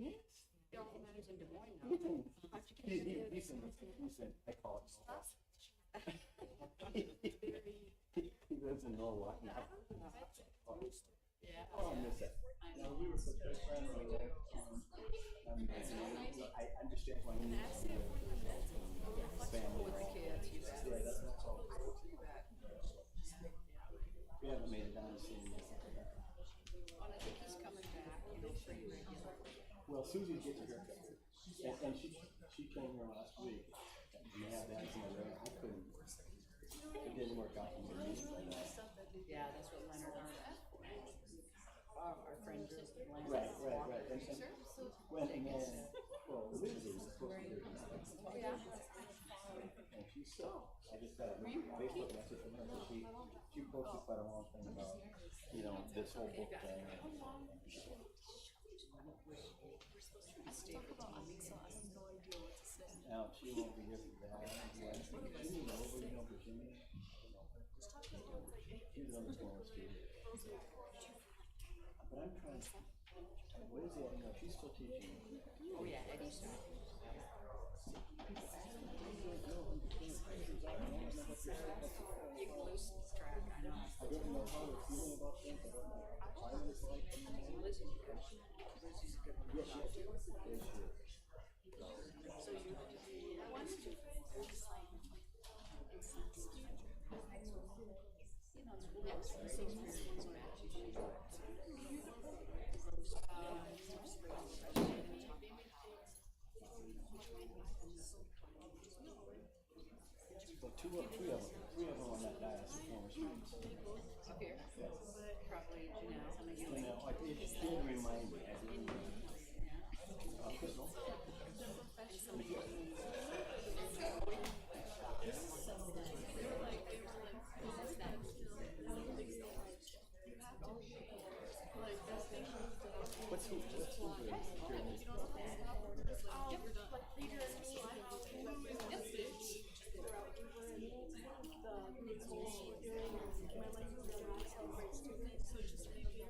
He's in Des Moines now. He's in, I call it. He lives in Norwalk now. Yeah. Oh, I miss it. You know, we were such good friends. I understand why you need family With the kids, you bet. Yeah, that's all. We haven't made it down to see him yet. Well, I think he's coming back, pretty regular. Well, Susie gets her haircut. And she came here last week. And they had that in the room. I couldn't. It didn't work out for me. Yeah, that's what Leonard our friend Leonard. Right. And well, Lindsay was supposed to be here tonight. Oh, yeah? And she's so. I just got a Facebook message from her. She posted quite a long thing about, this whole book thing. Now, she won't be here for that. Virginia, Virginia. She's on the smallest street. But I'm trying. What is it? No, she's still teaching. Oh, yeah, Eddie's not. You can lose track, I know. I don't know how they're feeling about things. I don't know what the climate is like. Lizzie's good. Lizzie's a good one. Yes, she is. Yes, she is. So you want to Well, three of them on that dais, former students. up here? Yes. Probably Janelle. It did remind me. Crystal. What's he doing?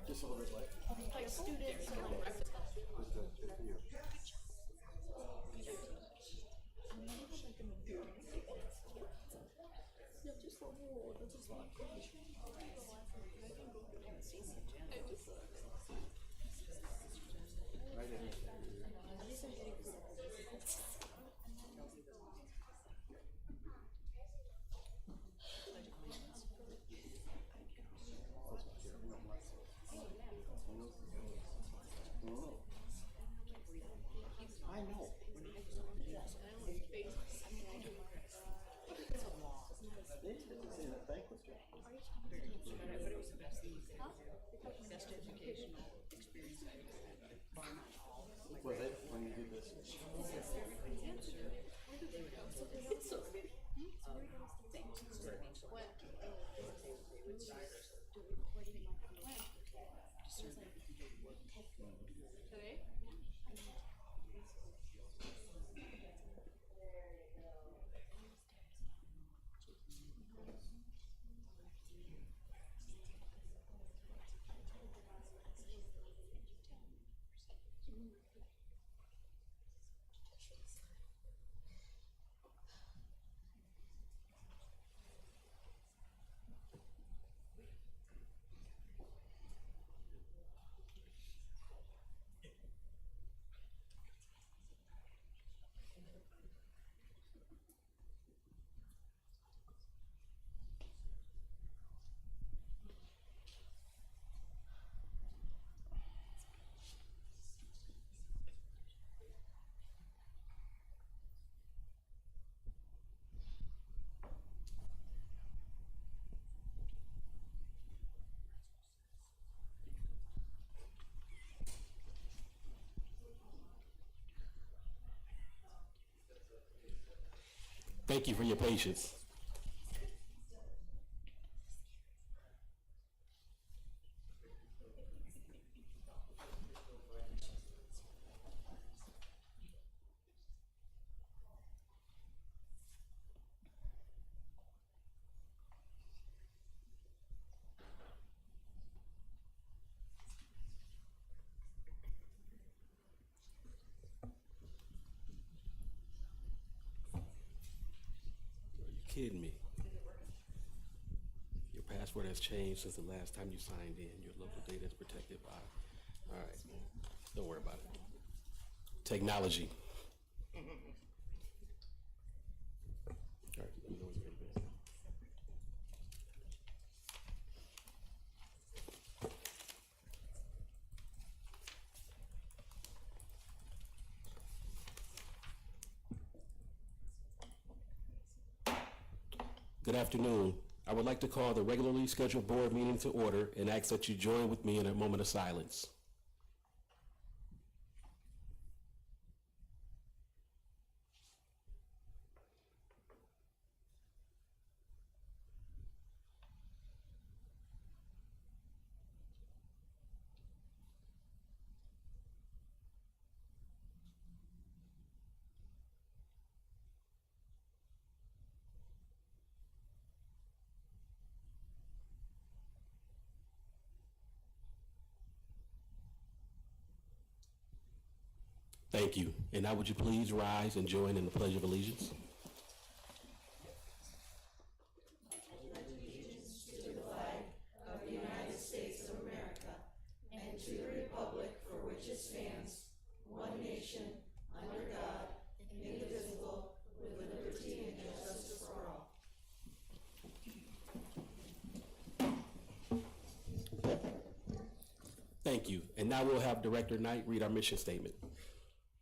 Just a little bit like students. Good for you. Yeah, just a little, that's just like. Right in. I know. It's in a thankless job. But it was the best thing you could do. Best educational experience I ever had. Was it when you did this? They would have so many things. They would start today. Thank you for your patience. kidding me? Your password has changed since the last time you signed in. Your local data is protected by. All right. Don't worry about it. Technology. All right. Let me know when you're ready, man. Good afternoon. I would like to call the regularly scheduled board meeting to order and ask that you join with me in a moment of silence. Thank you. And now would you please rise and join in the Pledge of Allegiance? Thank you. And now we'll have Director Knight read our mission statement.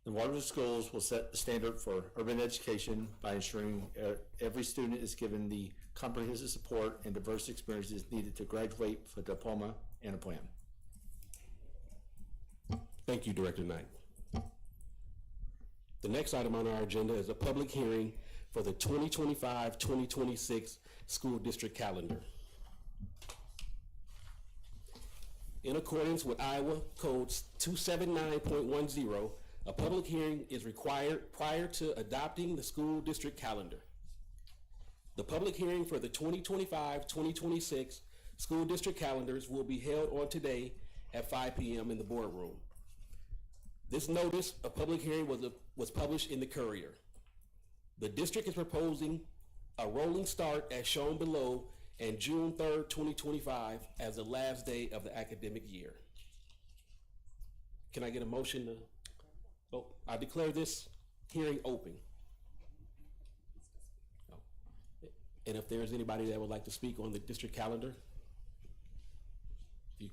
The Waterloo Schools will set the standard for urban education by ensuring every student is given the comprehensive support and diverse experiences needed to graduate with a diploma and a plan. Thank you, Director Knight. The next item on our agenda is a public hearing for the 2025-2026 school district calendar. In accordance with Iowa Codes 279.10, a public hearing is required prior to adopting the school district calendar. The public hearing for the 2025-2026 school district calendars will be held on today at 5 p.m. in the boardroom. This notice of public hearing was published in the Courier. The district is proposing a rolling start as shown below and June 3rd, 2025 as the last day of the academic year. Can I get a motion to, I declare this hearing open. And if there's anybody that would like to speak on the district calendar, yep.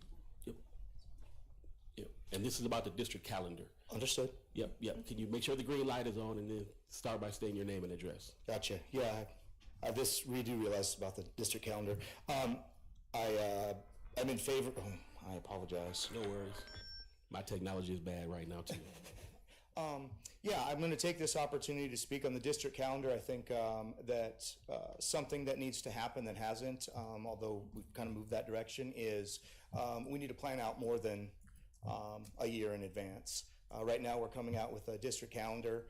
And this is about the district calendar. Understood. Yep. Can you make sure the green light is on and then start by stating your name and address? Gotcha. Yeah, I just really do realize about the district calendar. I'm in favor. I apologize. No worries. My technology is bad right now too. Yeah, I'm going to take this opportunity to speak on the district calendar. I think that something that needs to happen that hasn't, although we've kind of moved that direction, is we need to plan out more than a year in advance. Right now we're coming out with a district calendar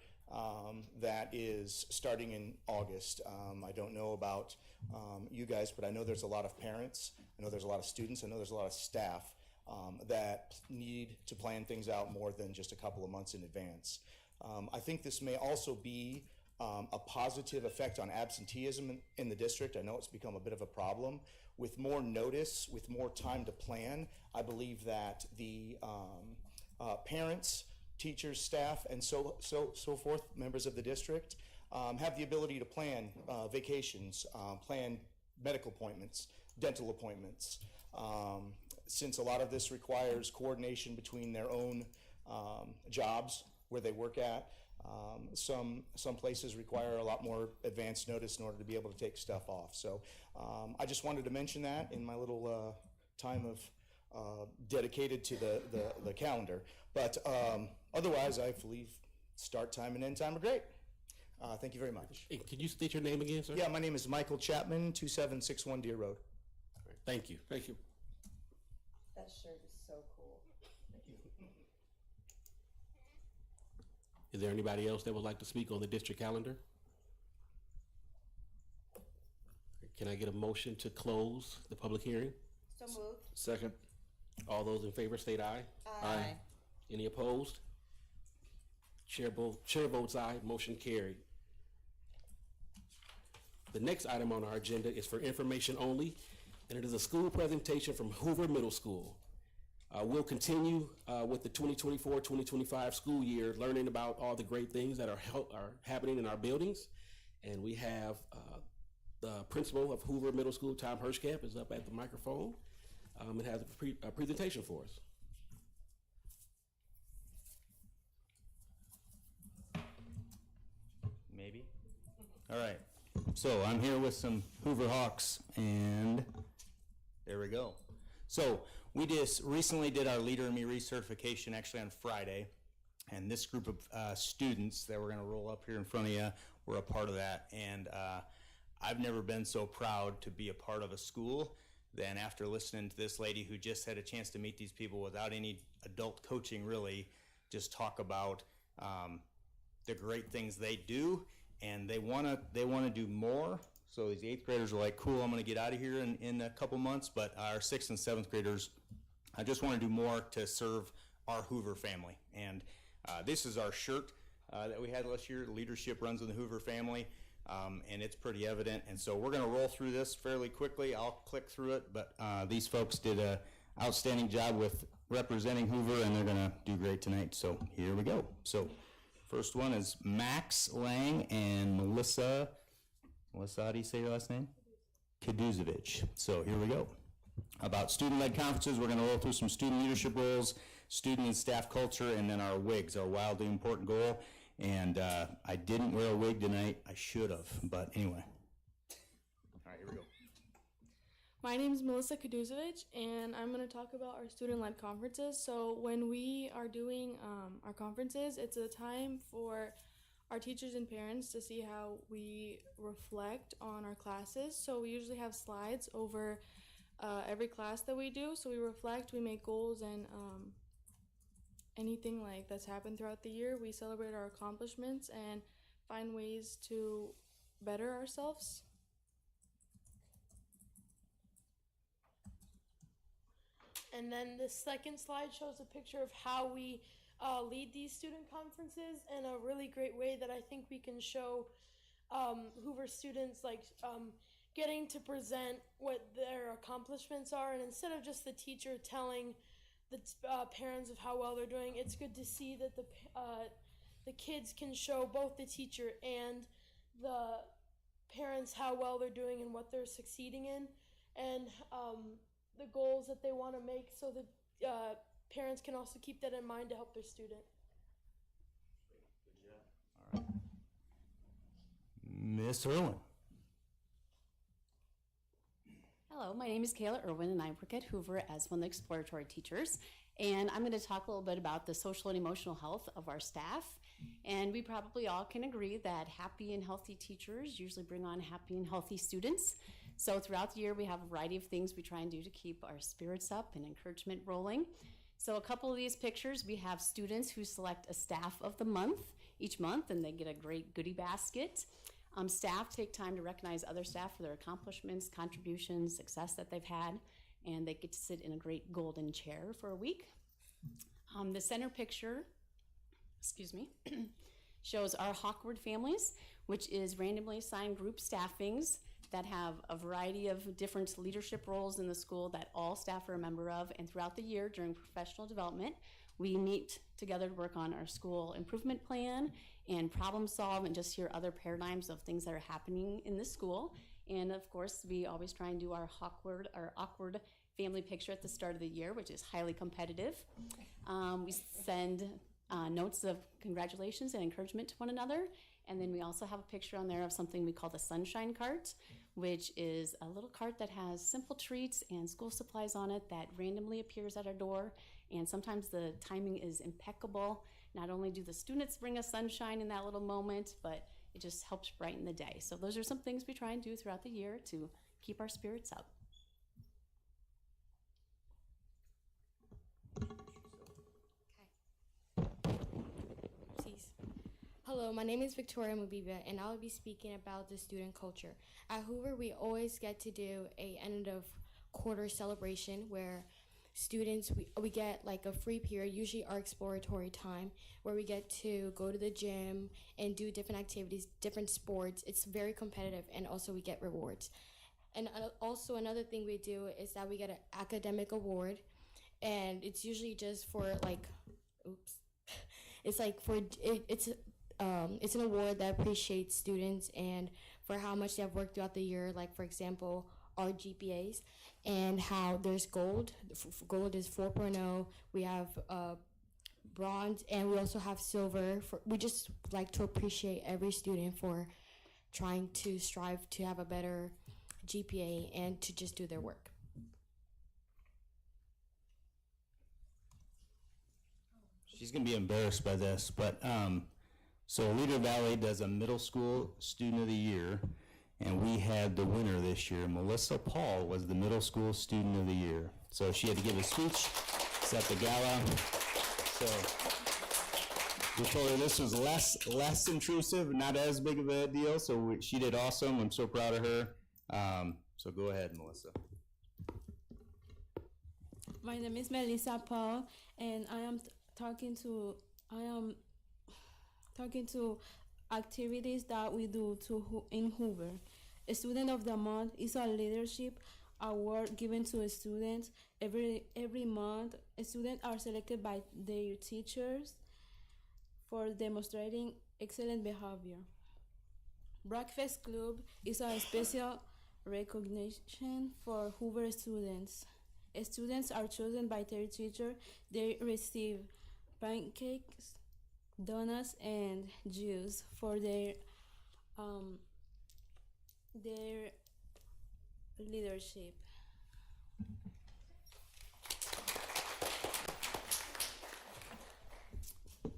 that is starting in August. I don't know about you guys, but I know there's a lot of parents, I know there's a lot of students, I know there's a lot of staff that need to plan things out more than just a couple of months in advance. I think this may also be a positive effect on absenteeism in the district. I know it's become a bit of a problem. With more notice, with more time to plan, I believe that the parents, teachers, staff, and so forth, members of the district, have the ability to plan vacations, plan medical appointments, dental appointments. Since a lot of this requires coordination between their own jobs where they work at, some places require a lot more advance notice in order to be able to take stuff off. So I just wanted to mention that in my little time of dedicated to the calendar. But otherwise, I believe start time and end time are great. Thank you very much. Hey, can you state your name again, sir? Yeah, my name is Michael Chapman, 2761 Deer Road. All right, thank you. Thank you. That shirt is so cool. Is there anybody else that would like to speak on the district calendar? Can I get a motion to close the public hearing? So moved. Second. All those in favor state aye. Aye. Any opposed? Chair votes aye. Motion carried. The next item on our agenda is for information only, and it is a school presentation from Hoover Middle School. We'll continue with the 2024-2025 school year, learning about all the great things that are happening in our buildings. And we have the principal of Hoover Middle School, Tom Hirschkamp, is up at the microphone and has a presentation for us. Maybe. All right. So I'm here with some Hoover Hawks, and there we go. So we just recently did our Leader in Me recertification, actually on Friday, and this group of students that we're going to roll up here in front of you were a part of that. And I've never been so proud to be a part of a school than after listening to this lady who just had a chance to meet these people without any adult coaching, really, just talk about the great things they do, and they want to do more. So these 8th graders are like, cool, I'm going to get out of here in a couple months, but our 6th and 7th graders, I just want to do more to serve our Hoover family. And this is our shirt that we had last year. Leadership runs in the Hoover family, and it's pretty evident. And so we're going to roll through this fairly quickly. I'll click through it, but these folks did an outstanding job with representing Hoover, and they're going to do great tonight. So here we go. So first one is Max Lang and Melissa, how do you say your last name? Kaduzevich. So here we go. About student-led conferences, we're going to roll through some student leadership roles, student and staff culture, and then our wigs, our wildly important goal. And I didn't wear a wig tonight. I should have, but anyway. All right, here we go. My name is Melissa Kaduzevich, and I'm going to talk about our student-led conferences. So when we are doing our conferences, it's a time for our teachers and parents to see how we reflect on our classes. So we usually have slides over every class that we do. So we reflect, we make goals, and anything like that's happened throughout the year. We celebrate our accomplishments and find ways to better ourselves. And then the second slide shows a picture of how we lead these student conferences in a really great way that I think we can show Hoover students, like getting to present what their accomplishments are, and instead of just the teacher telling the parents of how well they're doing, it's good to see that the kids can show both the teacher and the parents how well they're doing and what they're succeeding in, and the goals that they want to make, so that parents can also keep that in mind to help their student. All right. Miss Irwin. Hello, my name is Kayla Irwin, and I work at Hoover as one of the exploratory teachers. And I'm going to talk a little bit about the social and emotional health of our staff. And we probably all can agree that happy and healthy teachers usually bring on happy and healthy students. So throughout the year, we have a variety of things we try and do to keep our spirits up and encouragement rolling. So a couple of these pictures, we have students who select a staff of the month each month, and they get a great goodie basket. Staff take time to recognize other staff for their accomplishments, contributions, success that they've had, and they get to sit in a great golden chair for a week. The center picture, shows our Hawkward families, which is randomly assigned group staffings that have a variety of different leadership roles in the school that all staff are a member of. And throughout the year during professional development, we meet together to work on our school improvement plan and problem solve and just hear other paradigms of things that are happening in the school. And of course, we always try and do our awkward family picture at the start of the year, which is highly competitive. We send notes of congratulations and encouragement to one another. And then we also have a picture on there of something we call the Sunshine Cart, which is a little cart that has simple treats and school supplies on it that randomly appears at our door. And sometimes the timing is impeccable. Not only do the students bring us sunshine in that little moment, but it just helps brighten the day. So those are some things we try and do throughout the year to keep our spirits up. Hello, my name is Victoria Mubiba, and I will be speaking about the student culture. At Hoover, we always get to do a end of quarter celebration where students, we get like a free period, usually our exploratory time, where we get to go to the gym and do different activities, different sports. It's very competitive, and also we get rewards. And also another thing we do is that we get an academic award, and it's usually just for like, it's like for it's an award that appreciates students and for how much they have worked throughout the year. Like for example, our GPAs, and how there's gold. Gold is 4.0. We have bronze, and we also have silver. We just like to appreciate every student for trying to strive to have a better GPA and to just do their work. She's gonna be embarrassed by this, but so Leader Valley does a middle school student of the year, and we had the winner this year. Melissa Paul was the middle school student of the year. So she had to give a speech, it's at the gala. So we told her this was less intrusive, not as big of a deal. So she did awesome. I'm so proud of her. So go ahead, Melissa. My name is Melissa Paul, and I am talking to activities that we do in Hoover. A Student of the Month is a leadership award given to a student. Every month, students are selected by their teachers for demonstrating excellent behavior. Breakfast Club is a special recognition for Hoover students. Students are chosen by their teacher. They receive pancakes, donuts, and juice for their leadership.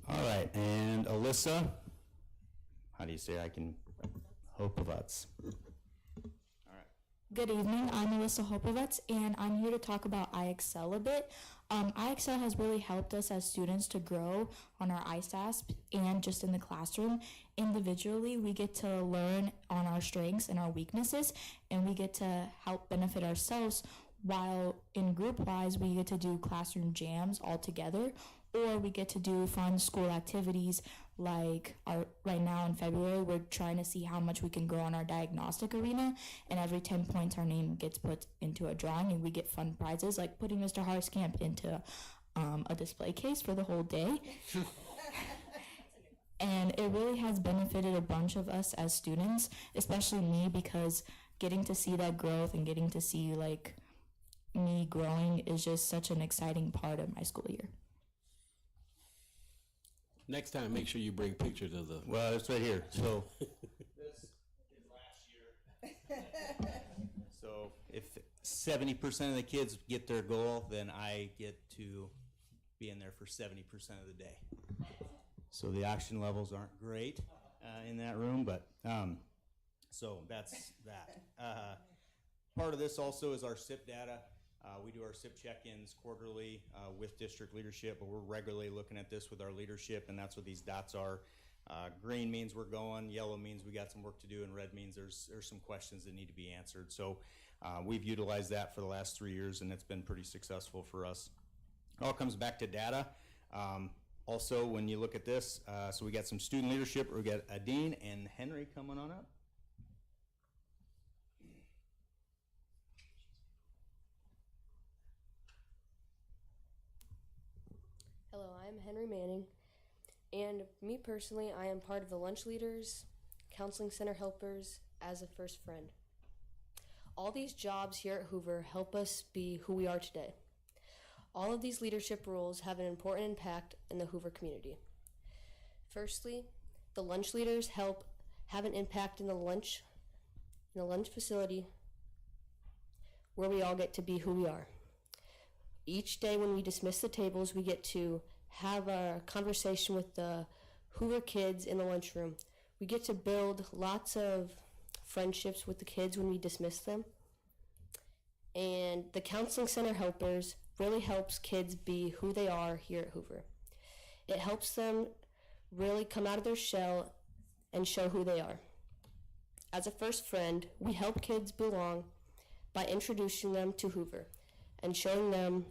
All right, and Alyssa, how do you say I can Hopovats? Good evening, I'm Alyssa Hopovets, and I'm here to talk about iExcel a bit. iExcel has really helped us as students to grow on our ISASP and just in the classroom. Individually, we get to learn on our strengths and our weaknesses, and we get to help benefit ourselves, while in group-wise, we get to do classroom jams all together, or we get to do fun school activities like right now in February, we're trying to see how much we can grow on our diagnostic arena, and every 10 points our name gets put into a drawing and we get fun prizes like putting Mr. Harskamp into a display case for the whole day. And it really has benefited a bunch of us as students, especially me, because getting to see that growth and getting to see like me growing is just such an exciting part of my school year. Next time, make sure you bring pictures of the. Well, it's right here. So this is last year. So if 70% of the kids get their goal, then I get to be in there for 70% of the day. So the oxygen levels aren't great in that room, but so that's that. Part of this also is our SIP data. We do our SIP check-ins quarterly with district leadership, but we're regularly looking at this with our leadership, and that's what these dots are. Green means we're going, yellow means we got some work to do, and red means there's some questions that need to be answered. So we've utilized that for the last 3 years, and it's been pretty successful for us. It all comes back to data. Also, when you look at this, so we got some student leadership. We got Adine and Henry coming on up. Hello, I'm Henry Manning, and me personally, I am part of the lunch leaders, counseling center helpers, as a first friend. All these jobs here at Hoover help us be who we are today. All of these leadership roles have an important impact in the Hoover community. Firstly, the lunch leaders have an impact in the lunch facility where we all get to be who we are. Each day when we dismiss the tables, we get to have a conversation with the Hoover kids in the lunchroom. We get to build lots of friendships with the kids when we dismiss them. And the counseling center helpers really helps kids be who they are here at Hoover. It helps them really come out of their shell and show who they are. As a first friend, we help kids belong by introducing them to Hoover and showing them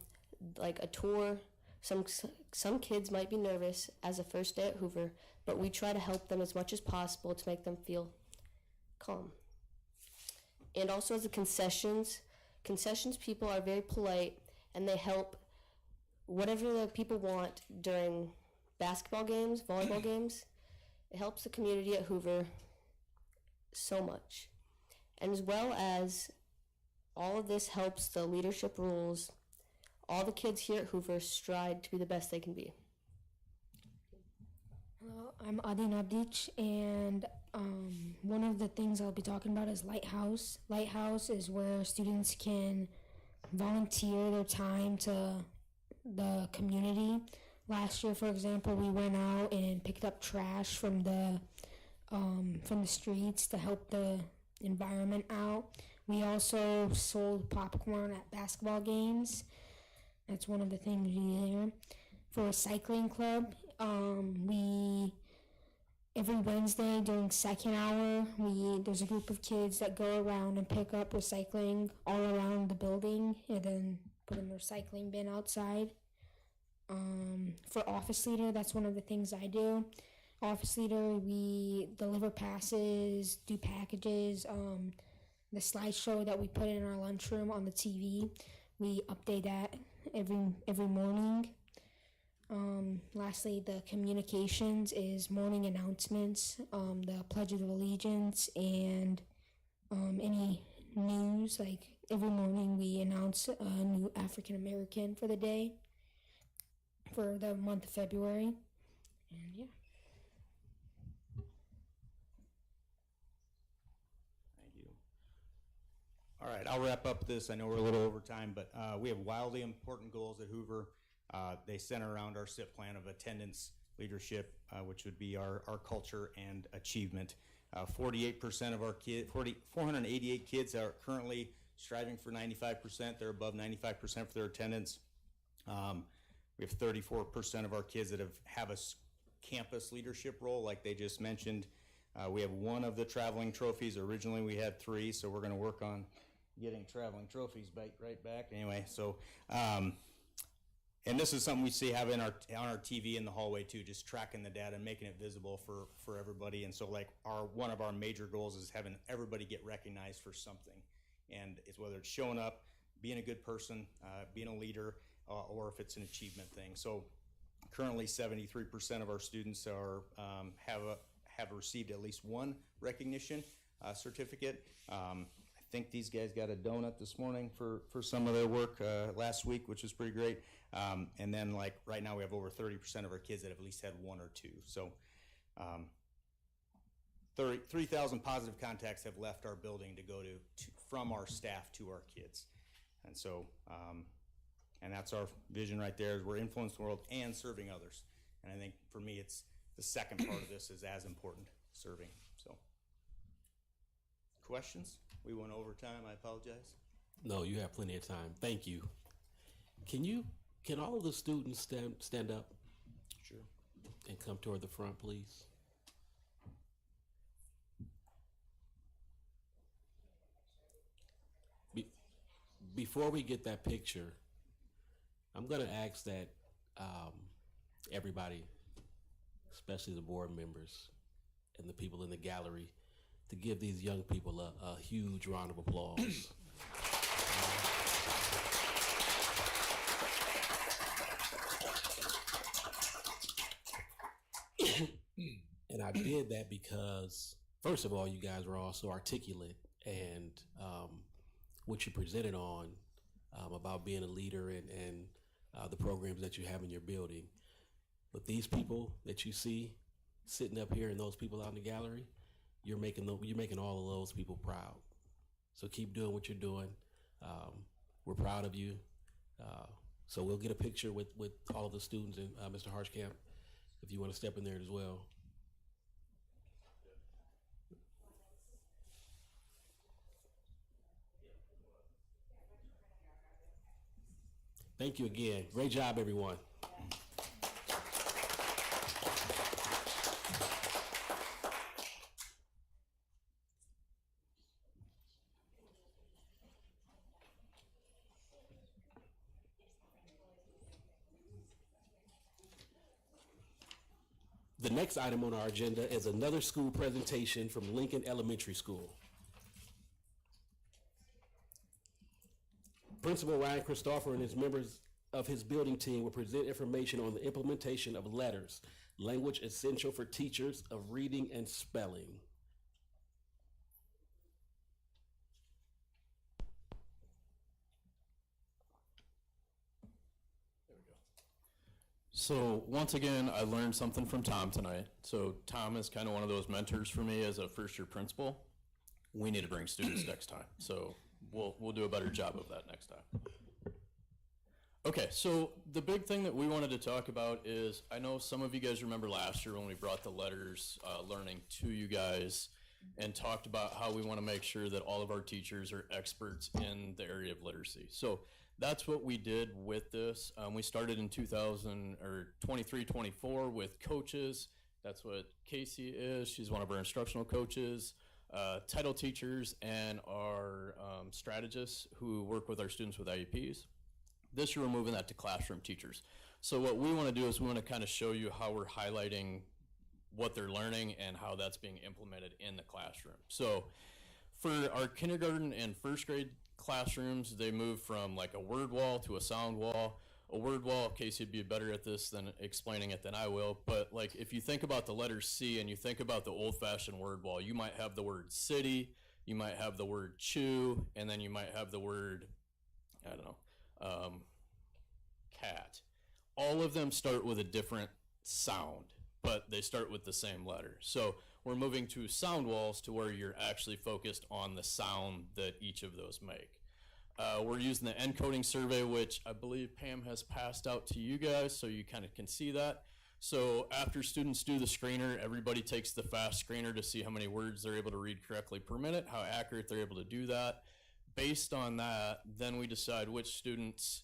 like a tour. Some kids might be nervous as a first day at Hoover, but we try to help them as much as possible to make them feel calm. And also as the concessions people are very polite, and they help whatever the people want during basketball games, volleyball games. It helps the community at Hoover so much. And as well as all of this helps the leadership rules, all the kids here at Hoover strive to be the best they can be. Hello, I'm Adin Abdic, and one of the things I'll be talking about is Lighthouse. Lighthouse is where students can volunteer their time to the community. Last year, for example, we went out and picked up trash from the streets to help the environment out. We also sold popcorn at basketball games. That's one of the things we do there. For a cycling club, every Wednesday during second hour, there's a group of kids that go around and pick up recycling all around the building and then put in the recycling bin outside. For office leader, that's one of the things I do. Office leader, we deliver passes, do packages, the slideshow that we put in our lunchroom on the TV, we update that every morning. Lastly, the communications is morning announcements, the Pledge of Allegiance, and any news. Like every morning we announce a new African American for the day, for the month of February. And yeah. Thank you. All right, I'll wrap up this. I know we're a little over time, but we have wildly important goals at Hoover. They center around our SIP plan of attendance, leadership, which would be our culture and achievement. 48% of our 488 kids are currently striving for 95%. They're above 95% for their attendance. We have 34% of our kids that have a campus leadership role, like they just mentioned. We have one of the traveling trophies. Originally we had 3, so we're going to work on getting traveling trophies right back. Anyway, so and this is something we see have on our TV in the hallway too, just tracking the data and making it visible for everybody. And so like one of our major goals is having everybody get recognized for something, and it's whether it's showing up, being a good person, being a leader, or if it's an achievement thing. So currently 73% of our students have received at least one recognition certificate. I think these guys got a donut this morning for some of their work last week, which was pretty great. And then like right now we have over 30% of our kids that have at least had 1 or 2. So 3,000 positive contacts have left our building to go from our staff to our kids. And so, and that's our vision right there, is we're influencing the world and serving others. And I think for me, it's the second part of this is as important, serving. So, questions? We went over time, I apologize. No, you have plenty of time. Thank you. Can all of the students stand up? Sure. And come toward the front, please. Before we get that picture, I'm going to ask that everybody, especially the board members and the people in the gallery, to give these young people a huge round of applause. And I did that because, first of all, you guys were also articulate, and what you presented on about being a leader and the programs that you have in your building. But these people that you see sitting up here and those people out in the gallery, you're making all of those people proud. So keep doing what you're doing. We're proud of you. So we'll get a picture with all of the students and Mr. Harshkamp, if you want to step in there as well. Thank you again. Great job, everyone. The next item on our agenda is another school presentation from Lincoln Elementary School. Principal Ryan Christopher and his members of his building team will present information on the implementation of letters, language essential for teachers of reading and spelling. So once again, I learned something from Tom tonight. So Tom is kind of one of those mentors for me as a first-year principal. We need to bring students next time. So we'll do a better job of that next time. Okay, so the big thing that we wanted to talk about is, I know some of you guys remember last year when we brought the letters learning to you guys and talked about how we want to make sure that all of our teachers are experts in the area of literacy. So that's what we did with this. We started in 23-24 with coaches. That's what Casey is. She's one of our instructional coaches, title teachers, and our strategists who work with our students with IEPs. This year we're moving that to classroom teachers. So what we want to do is we want to kind of show you how we're highlighting what they're learning and how that's being implemented in the classroom. So for our kindergarten and first grade classrooms, they move from like a word wall to a sound wall. A word wall, Casey would be better at this than explaining it than I will, but like if you think about the letter C and you think about the old-fashioned word wall, you might have the word city, you might have the word chew, and then you might have the word, I don't know, cat. All of them start with a different sound, but they start with the same letter. So we're moving to sound walls to where you're actually focused on the sound that each of those make. We're using the encoding survey, which I believe Pam has passed out to you guys, so you kind of can see that. So after students do the screener, everybody takes the fast screener to see how many words they're able to read correctly per minute, how accurate they're able to do that. Based on that, then we decide which students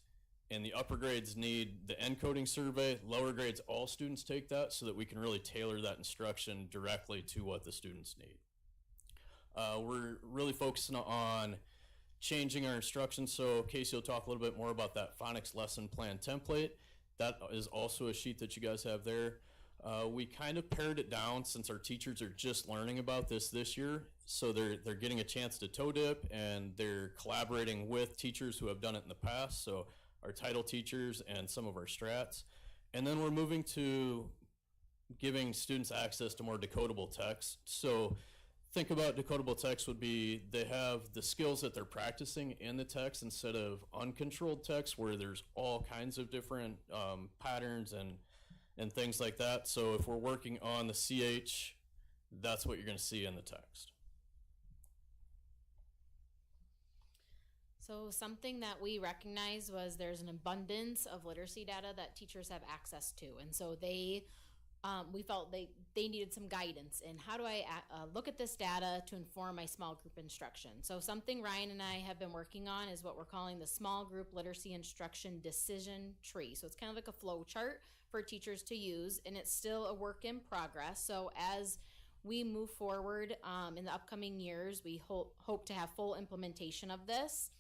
in the upper grades need the encoding survey. Lower grades, all students take that so that we can really tailor that instruction directly to what the students need. We're really focusing on changing our instruction. So Casey will talk a little bit more about that phonics lesson plan template. That is also a sheet that you guys have there. We kind of pared it down since our teachers are just learning about this year. So they're getting a chance to toe dip and they're collaborating with teachers who have done it in the past. So our title teachers and some of our strats. And then we're moving to giving students access to more decodable text. So think about decodable text would be they have the skills that they're practicing in the text instead of uncontrolled text where there's all kinds of different patterns and things like that. So if we're working on the CH, that's what you're going to see in the text. So something that we recognized was there's an abundance of literacy data that teachers have access to. And so we felt they needed some guidance in how do I look at this data to inform my small group instruction. So something Ryan and I have been working on is what we're calling the small group literacy instruction decision tree. So it's kind of like a flow chart for teachers to use, and it's still a work in progress. So as we move forward in the upcoming years, we hope to have full implementation of this.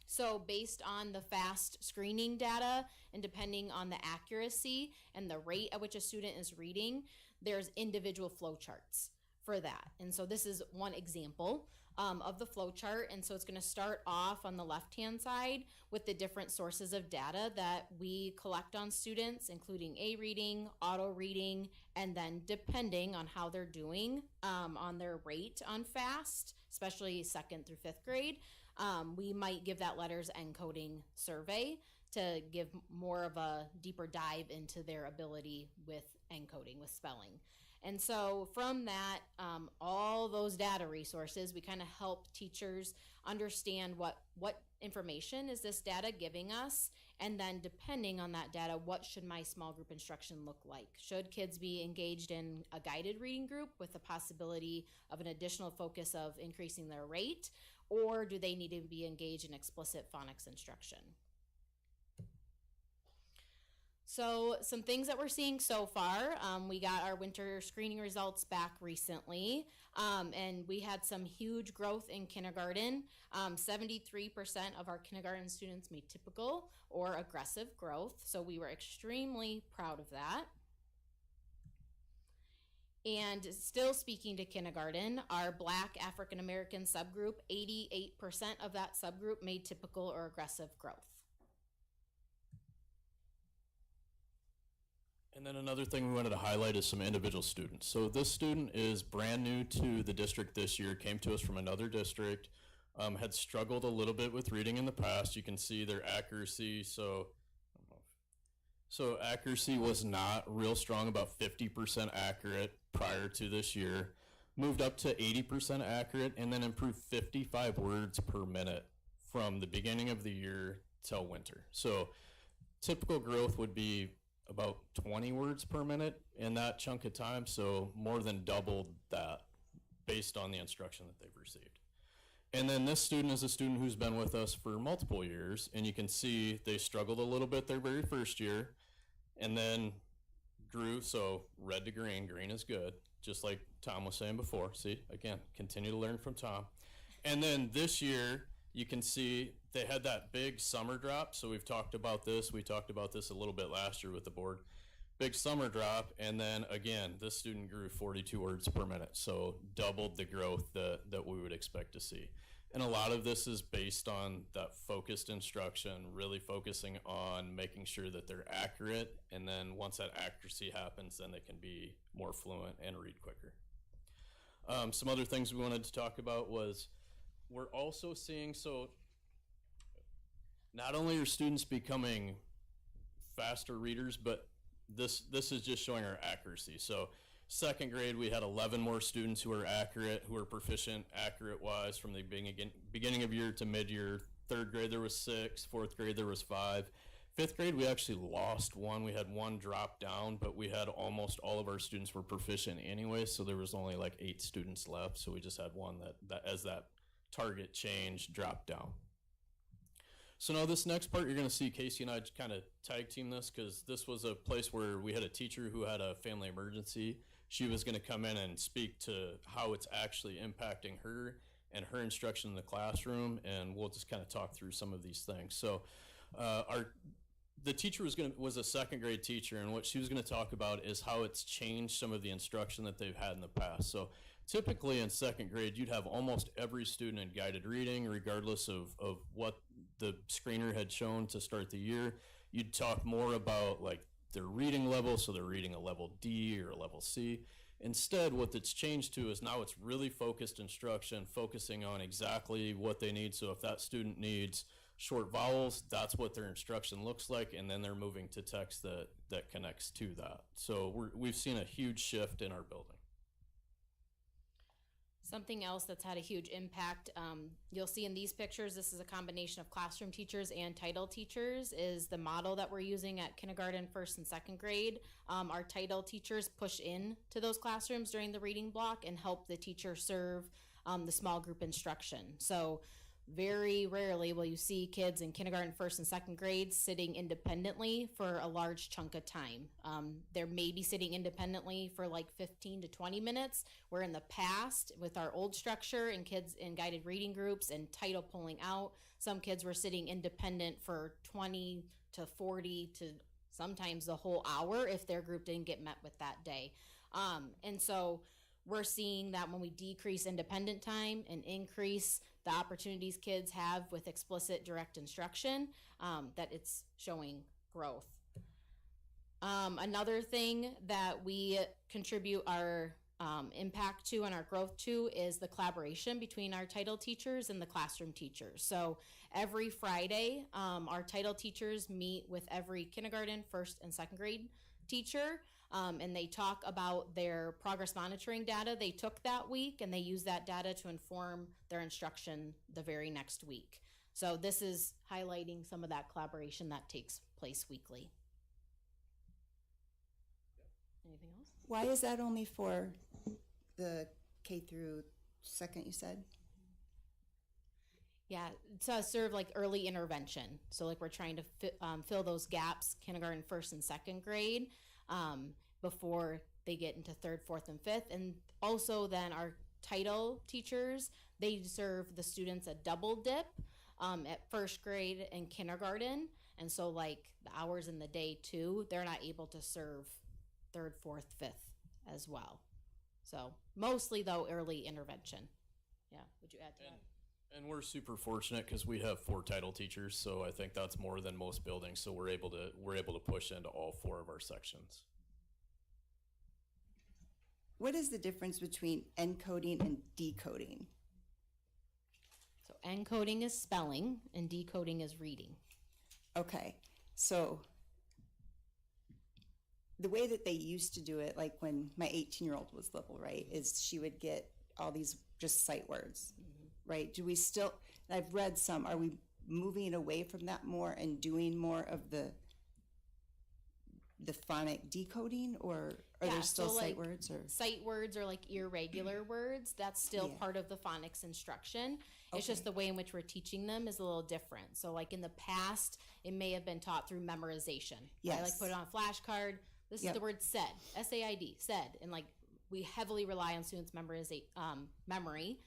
So based on the fast screening data and depending on the accuracy and the rate at which a student is reading, there's individual flow charts for that. And so this is one example of the flow chart. And so it's going to start off on the left-hand side with the different sources of data that we collect on students, including A reading, auto reading, and then depending on how they're doing on their rate on fast, especially 2nd through 5th grade, we might give that letters encoding survey to give more of a deeper dive into their ability with encoding, with spelling. And so from that, all those data resources, we kind of help teachers understand what information is this data giving us, and then depending on that data, what should my small group instruction look like? Should kids be engaged in a guided reading group with the possibility of an additional focus of increasing their rate, or do they need to be engaged in explicit phonics instruction? So some things that we're seeing so far, we got our winter screening results back recently, and we had some huge growth in kindergarten. 73% of our kindergarten students made typical or aggressive growth, so we were extremely proud of that. And still speaking to kindergarten, our Black African American subgroup, 88% of that subgroup made typical or aggressive growth. And then another thing we wanted to highlight is some individual students. So this student is brand new to the district this year, came to us from another district, had struggled a little bit with reading in the past. You can see their accuracy. So accuracy was not real strong, about 50% accurate prior to this year. Moved up to 80% accurate, and then improved 55 words per minute from the beginning of the year till winter. So typical growth would be about 20 words per minute in that chunk of time, so more than doubled that based on the instruction that they've received. And then this student is a student who's been with us for multiple years, and you can see they struggled a little bit their very first year, and then grew, so red to green, green is good, just like Tom was saying before. See, again, continue to learn from Tom. And then this year, you can see they had that big summer drop. So we've talked about this. We talked about this a little bit last year with the board. Big summer drop. And then again, this student grew 42 words per minute. So doubled the growth that we would expect to see. And a lot of this is based on that focused instruction, really focusing on making sure that they're accurate. And then once that accuracy happens, then they can be more fluent and read quicker. Some other things we wanted to talk about was we're also seeing, so not only are students becoming faster readers, but this is just showing our accuracy. So second grade, we had 11 more students who were accurate, who were proficient accurate-wise from the beginning of year to mid-year. Third grade, there was 6. Fourth grade, there was 5. Fifth grade, we actually lost one. We had one drop down, but we had almost all of our students were proficient anyway, so there was only like 8 students left. So we just had one that as that target change dropped down. So now this next part, you're going to see Casey and I kind of tag team this, because this was a place where we had a teacher who had a family emergency. She was going to come in and speak to how it's actually impacting her and her instruction in the classroom, and we'll just kind of talk through some of these things. So the teacher was a second grade teacher, and what she was going to talk about is how it's changed some of the instruction that they've had in the past. So typically in second grade, you'd have almost every student in guided reading, regardless of what the screener had shown to start the year. You'd talk more about like their reading level, so they're reading a level D or a level C. Instead, what it's changed to is now it's really focused instruction, focusing on exactly what they need. So if that student needs short vowels, that's what their instruction looks like, and then they're moving to text that connects to that. So we've seen a huge shift in our building. Something else that's had a huge impact, you'll see in these pictures, this is a combination of classroom teachers and title teachers, is the model that we're using at kindergarten, first and second grade. Our title teachers push in to those classrooms during the reading block and help the teacher serve the small group instruction. So very rarely will you see kids in kindergarten, first and second grades sitting independently for a large chunk of time. They're maybe sitting independently for like 15 to 20 minutes, where in the past with our old structure and kids in guided reading groups and title pulling out, some kids were sitting independent for 20 to 40 to sometimes the whole hour if their group didn't get met with that day. And so we're seeing that when we decrease independent time and increase the opportunities kids have with explicit direct instruction, that it's showing growth. Another thing that we contribute our impact to and our growth to is the collaboration between our title teachers and the classroom teachers. So every Friday, our title teachers meet with every kindergarten, first and second grade teacher, and they talk about their progress monitoring data they took that week, and they use that data to inform their instruction the very next week. So this is highlighting some of that collaboration that takes place weekly. Anything else? Why is that only for the K through second, you said? Yeah, to serve like early intervention. So like we're trying to fill those gaps, kindergarten, first and second grade, before they get into third, fourth, and fifth. And also then our title teachers, they serve the students a double dip at first grade and kindergarten. And so like the hours in the day too, they're not able to serve third, fourth, fifth as well. So mostly though early intervention. Yeah, would you add to that? And we're super fortunate because we have 4 title teachers, so I think that's more than most buildings. So we're able to push into all 4 of our sections. What is the difference between encoding and decoding? So encoding is spelling and decoding is reading. Okay, so the way that they used to do it, like when my 18-year-old was little, right, is she would get all these just sight words, right? Do we still, I've read some, are we moving away from that more and doing more of the phonic decoding, or are there still so sight like words? Or sight words or like irregular words, that's still part of the phonics instruction. It's just the way in which we're teaching them is a little different. So like in the past, it may have been taught through memorization. Yes. I like put it on a flashcard. This is the word said, S-A-I-D, said. And like we heavily rely on students' memory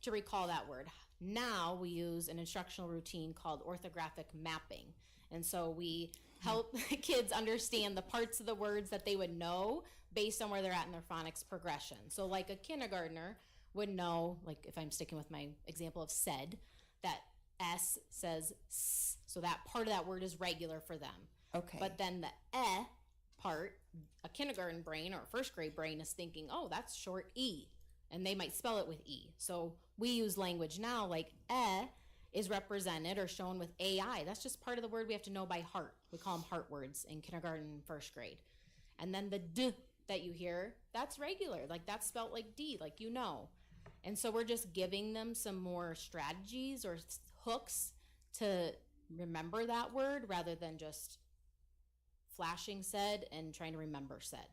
to recall that word. Now we use an instructional routine called orthographic mapping. And so we help kids understand the parts of the words that they would know based on where they're at in their phonics progression. So like a kindergartner would know, like if I'm sticking with my example of said, that S says S. So that part of that word is regular for them. Okay. But then the part, a kindergarten brain or a first grade brain is thinking, oh, that's short E. And they might spell it with E. So we use language now like is represented or shown with AI. That's just part of the word we have to know by heart. We call them heart words in kindergarten and first grade. And then the D that you hear, that's regular. Like that's spelled like D, like you know. And so we're just giving them some more strategies or hooks to remember that word rather than just flashing said and trying to remember said.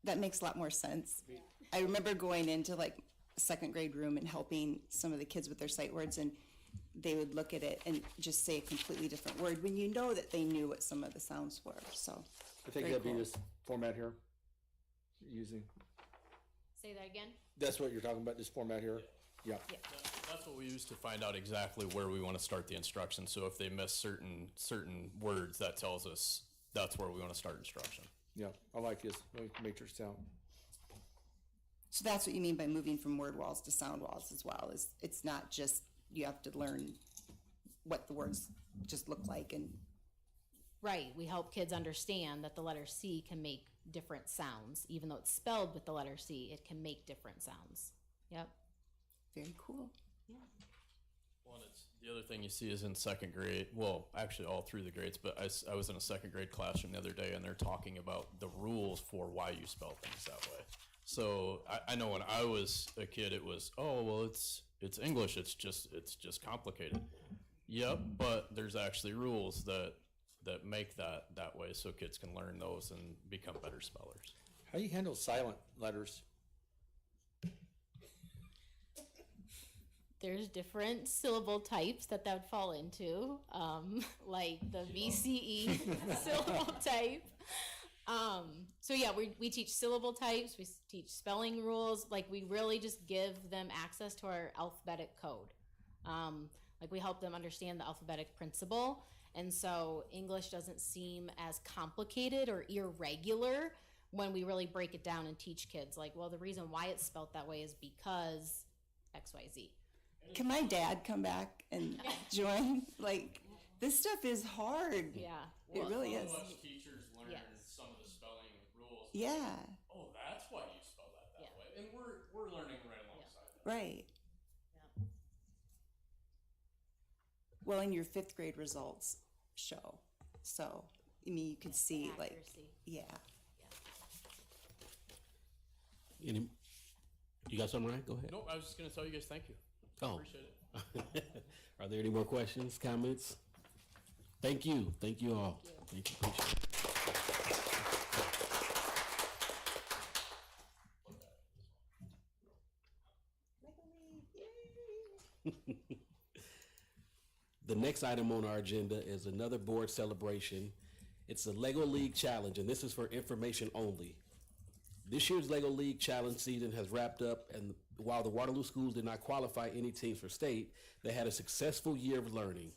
that makes a lot more sense. I remember going into like a second grade room and helping some of the kids with their sight words, and they would look at it and just say a completely different word when you know that they knew what some of the sounds were. So I think very that'd cool. be this format here, using. Say that again? That's what you're talking about, this format here? Yeah. That's what we use to find out exactly where we want to start the instruction. So if they miss certain words, that tells us that's where we want to start instruction. Yeah, I like this matrix sound. So that's what you mean by moving from word walls to sound walls as well, is it's not just you have to learn what the words just look like. And Right, we help kids understand that the letter C can make different sounds. Even though it's spelled with the letter C, it can make different sounds. Yep. Very cool. Yeah. Well, and it's, the other thing you see is in second grade, well, actually all through the grades, but I was in a second grade classroom the other day, and they're talking about the rules for why you spell things that way. So I know when I was a kid, it was, oh, well, it's English, it's just complicated. Yep, but there's actually rules that make that way so kids can learn those and become better spellers. How do you handle silent letters? There's different syllable types that would fall into, like the VCE syllable type. So yeah, we teach syllable types, we teach spelling rules, like we really just give them access to our alphabetic code. Like we help them understand the alphabetic principle, and so English doesn't seem as complicated or irregular when we really break it down and teach kids, like, well, the reason why it's spelt that way is because XYZ. Can my dad come back and join? Like, this stuff is hard. Yeah. It really is. Teachers learn some of the spelling rules. Yeah. Oh, that's why you spell that way. And we're learning right alongside that. Right. Well, and your fifth grade results show. So, I mean, you could see, like, yeah. You got something, Ryan? Go ahead. Nope, I was just going to tell you guys thank you. Oh. Appreciate it. Are there any more questions, comments? Thank you. Thank you all. Thank you. Appreciate it. The next item on our agenda is another board celebration. It's the Lego League Challenge, and this is for information only. This year's Lego League Challenge season has wrapped up, and while the Waterloo schools did not qualify any teams for state, they had a successful year of learning.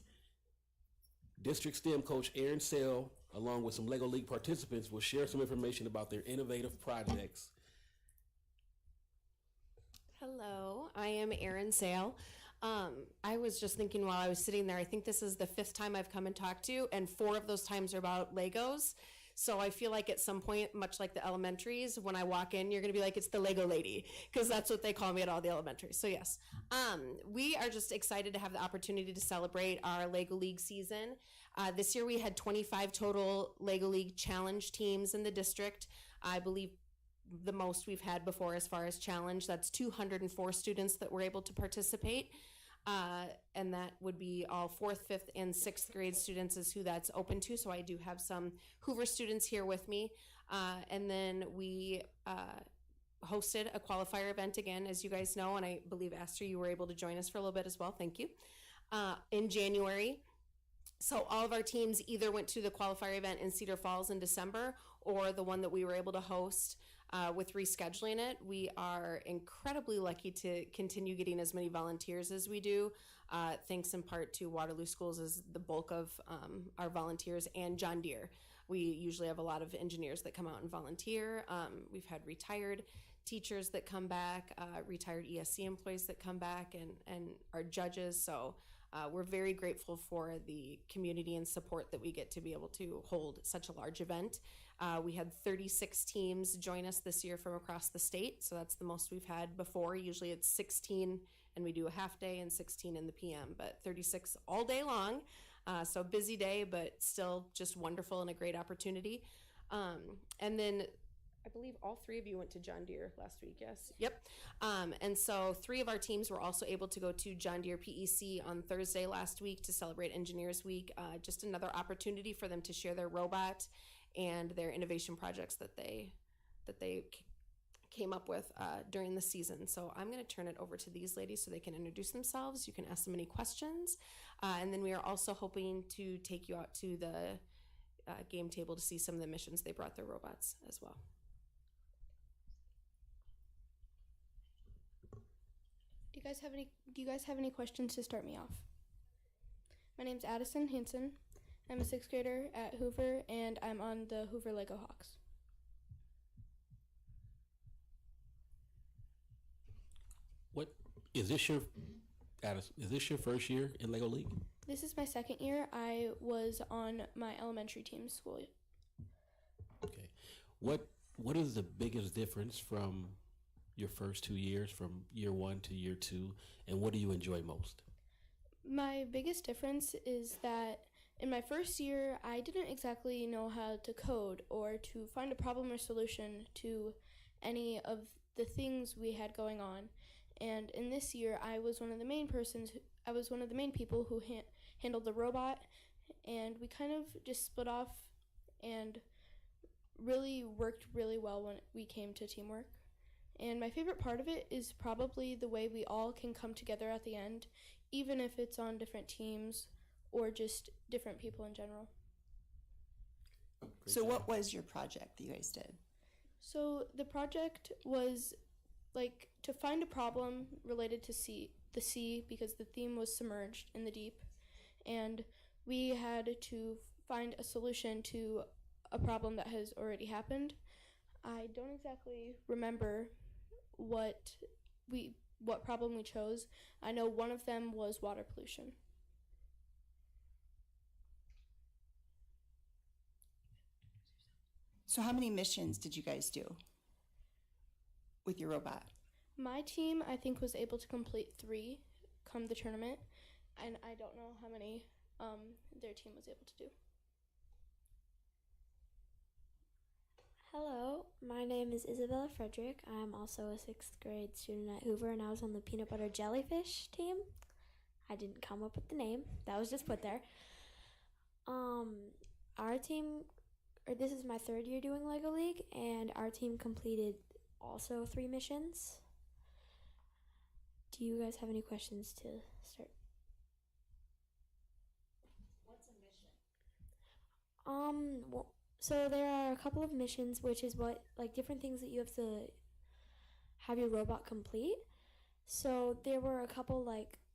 District STEM coach Aaron Sell, along with some Lego League participants, will share some information about their innovative projects Hello, I am Erin Sale. I was just thinking while I was sitting there, I think this is the 5th time I've come and talked to you, and 4 of those times are about Legos. So I feel like at some point, much like the elementaries, when I walk in, you're going to be like, it's the Lego lady, because that's what they call me at all the elementaries. So yes, we are just excited to have the opportunity to celebrate our Lego League season. This year we had 25 total Lego League challenge teams in the district. I believe the most we've had before as far as challenge. That's 204 students that were able to participate. And that would be all 4th, 5th, and 6th grade students is who that's open to. So I do have some Hoover students here with me. And then we hosted a qualifier event again, as you guys know, and I believe, Esther, you were able to join us for a little bit as well. Thank you. In January. So all of our teams either went to the qualifier event in Cedar Falls in December or the one that we were able to host with rescheduling it. We are incredibly lucky to continue getting as many volunteers as we do, thanks in part to Waterloo Schools as the bulk of our volunteers, and John Deere. We usually have a lot of engineers that come out and volunteer. We've had retired teachers that come back, retired ESC employees that come back, and our judges. So we're very grateful for the community and support that we get to be able to hold such a large event. We had 36 teams join us this year from across the state, so that's the most we've had before. Usually it's 16 and we do a half day and 16 in the PM, but 36 all day long. So busy day, but still just wonderful and a great opportunity. And then I believe all 3 of you went to John Deere last week, yes? Yep. And so 3 of our teams were also able to go to John Deere PEC on Thursday last week to celebrate Engineers Week. Just another opportunity for them to share their robot and their innovation projects that they came up with during the season. So I'm going to turn it over to these ladies so they can introduce themselves. You can ask them any questions. And then we are also hoping to take you out to the game table to see some of the missions. They brought their robots as well. Do you guys have any questions to start me off? My name's Addison Hanson. I'm a 6th grader at Hoover, and I'm on the Hoover Lego Hawks. What is this your first year in Lego League? This is my 2nd year. I was on my elementary team school. Okay. What is the biggest difference from your first 2 years, from year 1 to year 2, and what do you enjoy most? My biggest difference is that in my first year, I didn't exactly know how to code or to find a problem or solution to any of the things we had going on. And in this year, I was one of the main people who handled the robot, and we kind of just split off and really worked really well when we came to teamwork. And my favorite part of it is probably the way we all can come together at the end, even if it's on different teams or just different people in general. So what was your project that you guys did? So the project was like to find a problem related to the sea because the theme was submerged in the deep, and we had to find a solution to a problem that has already happened. I don't exactly remember what problem we chose. I know one of them was water pollution. So how many missions did you guys do with your robot? My team, I think, was able to complete 3 come the tournament, and I don't know how many their team was able to do. Hello, my name is Isabella Frederick. I'm also a 6th grade student at Hoover, and I was on the peanut butter jellyfish team. I didn't come up with the name. That was just put there. Our team, this is my 3rd year doing Lego League, and our team completed also 3 missions. Do you guys have any questions to start? What's a mission? Well, so there are a couple of missions, which is different things that you have to have your robot complete. So there were a couple,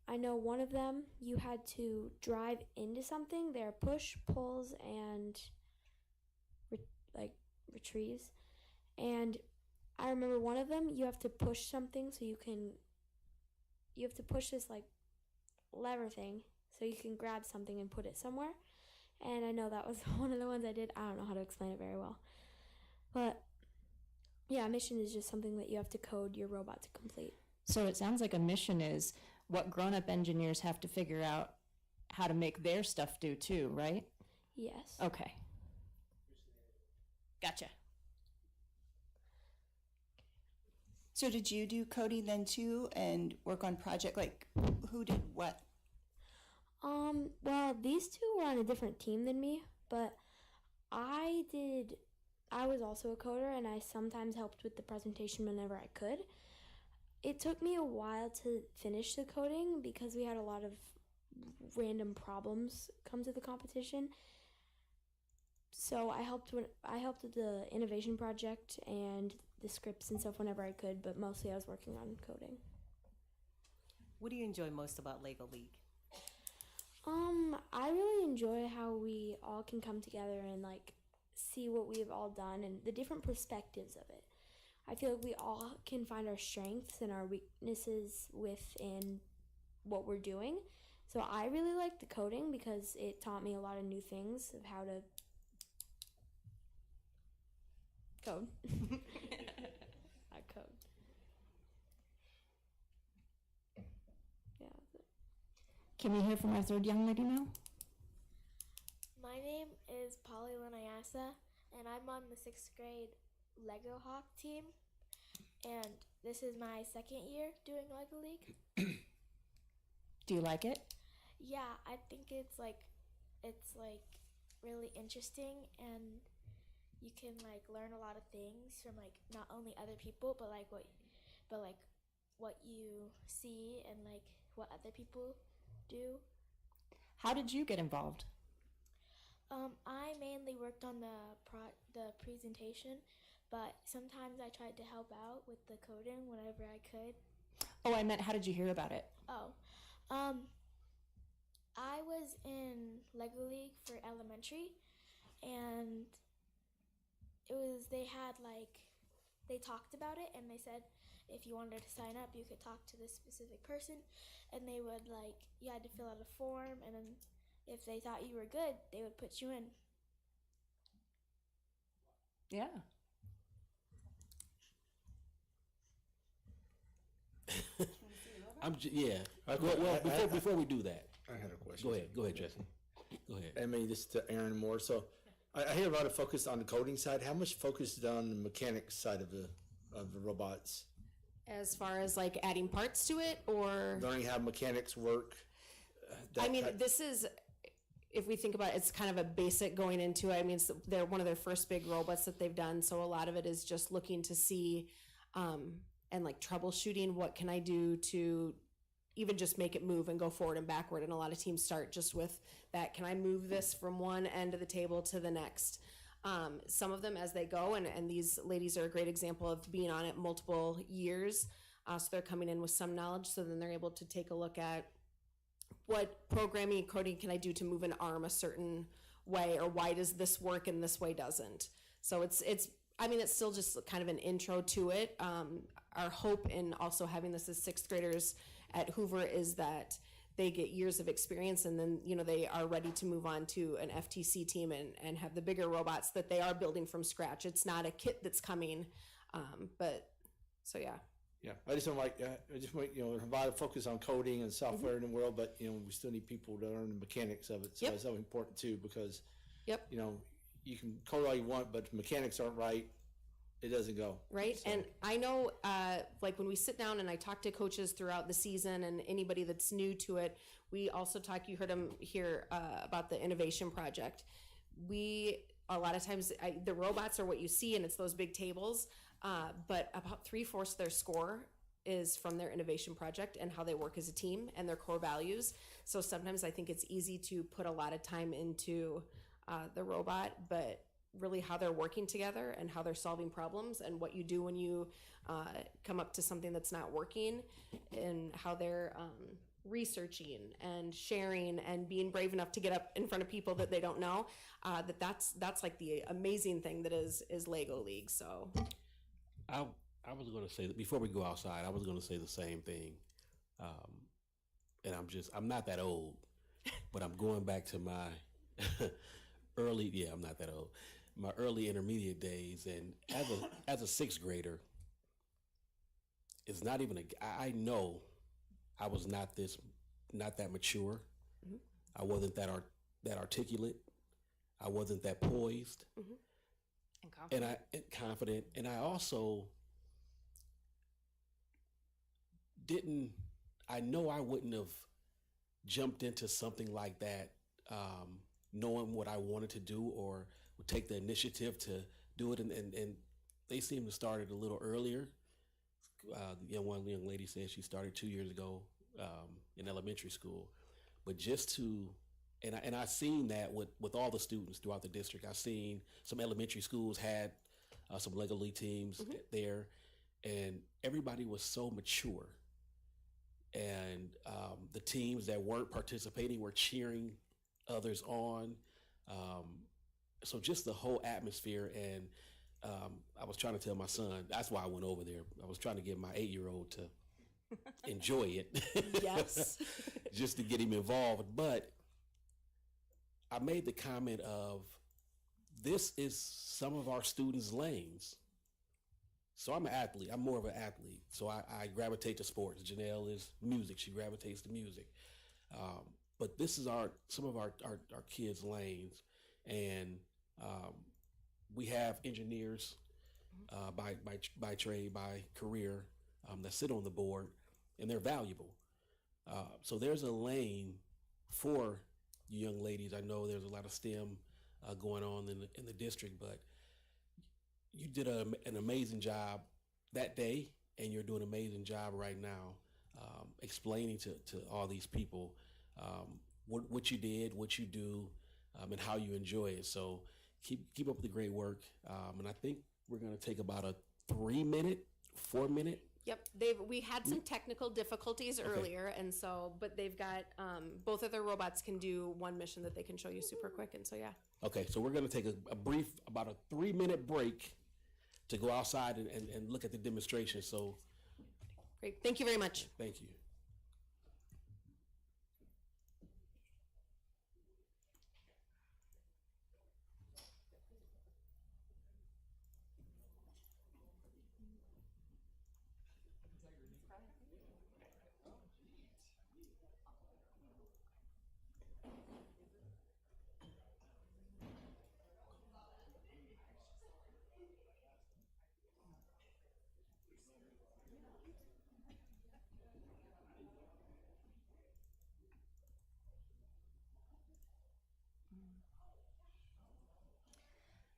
I know one of them, you had to drive into something. There are push, pulls, and retrieves. And I remember one of them, you have to push something so you have to push this like lever thing so you can grab something and put it somewhere. And I know that was one of the ones I did. I don't know how to explain it very well. But yeah, a mission is just something that you have to code your robot to complete. So it sounds like a mission is what grown-up engineers have to figure out how to make their stuff do too, right? Yes. Okay. Gotcha. So did you do coding then too and work on project, like who did what? Well, these two were on a different team than me, but I was also a coder and I sometimes helped with the presentation whenever I could. It took me a while to finish the coding because we had a lot of random problems come to the competition. So I helped with the innovation project and the scripts and stuff whenever I could, but mostly I was working on coding. What do you enjoy most about Lego League? I really enjoy how we all can come together and like see what we've all done and the different perspectives of it. I feel like we all can find our strengths and our weaknesses within what we're doing. So I really like the coding because it taught me a lot of new things of how to code. I code. Yeah. Can we hear from our third young lady now? My name is Polly Linayasa, and I'm on the 6th grade Lego Hawk team. And this is my second year doing Lego League. Do you like it? Yeah, I think it's really interesting, and you can like learn a lot of things from like not only other people, but what you see and like what other people do. How did you get involved? I mainly worked on the presentation, but sometimes I tried to help out with the coding whenever I could. Oh, I meant how did you hear about it? Oh, I was in Lego League for elementary, and they talked about it, and they said if you wanted to sign up, you could talk to this specific person, and they would you had to fill out a form, and then if they thought you were good, they would put you in. Yeah. Before we do that, I had a question. Go ahead, Jesse. Go ahead. I mean, this is to Aaron Moore. So, I hear a lot of focus on the coding side. How much focus is on the mechanics side of the robots? As far as like adding parts to it, or Learning how mechanics work. This is, if we think about it, it's kind of a basic going into it. I mean, they're one of their first big robots that they've done. So a lot of it is just looking to see and like troubleshooting what can I do to even just make it move and go forward and backward. And a lot of teams start just with that. Can I move this from one end of the table to the next? Some of them as they go, and these ladies are a great example of being on it multiple years. So they're coming in with some knowledge. So then they're able to take a look at what programming and coding can I do to move an arm a certain way, or why does this work and this way doesn't? So it's still just kind of an intro to it. Our hope in also having this as 6th graders at Hoover is that they get years of experience, and then they are ready to move on to an FTC team and have the bigger robots that they are building from scratch. It's not a kit that's coming, yeah. Yeah, I just want a lot of focus on coding and software in the world, but we still need people to learn the mechanics of it. So that's so important too, because you can code all you want, but if mechanics aren't right, it doesn't go. Right. So. And I know, when we sit down and I talk to coaches throughout the season and anybody that's new to it, we also you heard them here about the innovation project. A lot of times, the robots are what you see, and it's those big tables, but about 3/4 of their score is from their innovation project and how they work as a team and their core values. So sometimes I think it's easy to put a lot of time into the robot, but really how they're working together and how they're solving problems and what you do when you come up to something that's not working, and how they're researching and sharing and being brave enough to get up in front of people that they don't know. That's like the amazing thing that is Lego League. So I was going to say, before we go outside, I was going to say the same thing. And I'm not that old, but I'm going back to my I'm not that old, my early intermediate days. And as a sixth grader, it's not even I know I was not that mature. Mhm. I wasn't that articulate. I wasn't that poised. Mhm. And confident. And I also didn't. I know I wouldn't have jumped into something like that, knowing what I wanted to do, or would take the initiative to do it. And they seem to start it a little earlier. One young lady said she started 2 years ago in elementary school, but just to and I seen that with all the students throughout the district. I seen some elementary schools had some Lego League teams there, and everybody was so mature. And the teams that weren't participating were cheering others on. So just the whole atmosphere. And I was trying to tell my son, that's why I went over there. I was trying to get my 8-year-old to enjoy it. Yes. Just to get him involved. But I made the comment of, this is some of our students' lanes. So I'm an athlete. I'm more of an athlete. So I gravitate to sports. Janelle is music. She gravitates to music. But this is some of our kids' lanes. And we have engineers by trade, by career, that sit on the board, and they're valuable. So there's a lane for you young ladies. I know there's a lot of STEM going on in the district, but you did an amazing job that day, and you're doing an amazing job right now, explaining to all these people what you did, what you do, and how you enjoy it. So keep up the great work. And I think we're going to take about a 4-minute. Yep, we had some technical difficulties earlier, and so, but they've got, both of their robots can do one mission that they can show you super quick, and so yeah. Okay, so we're going to take a brief, about a 3-minute break to go outside and look at the demonstration. So Great, thank you very much. thank you.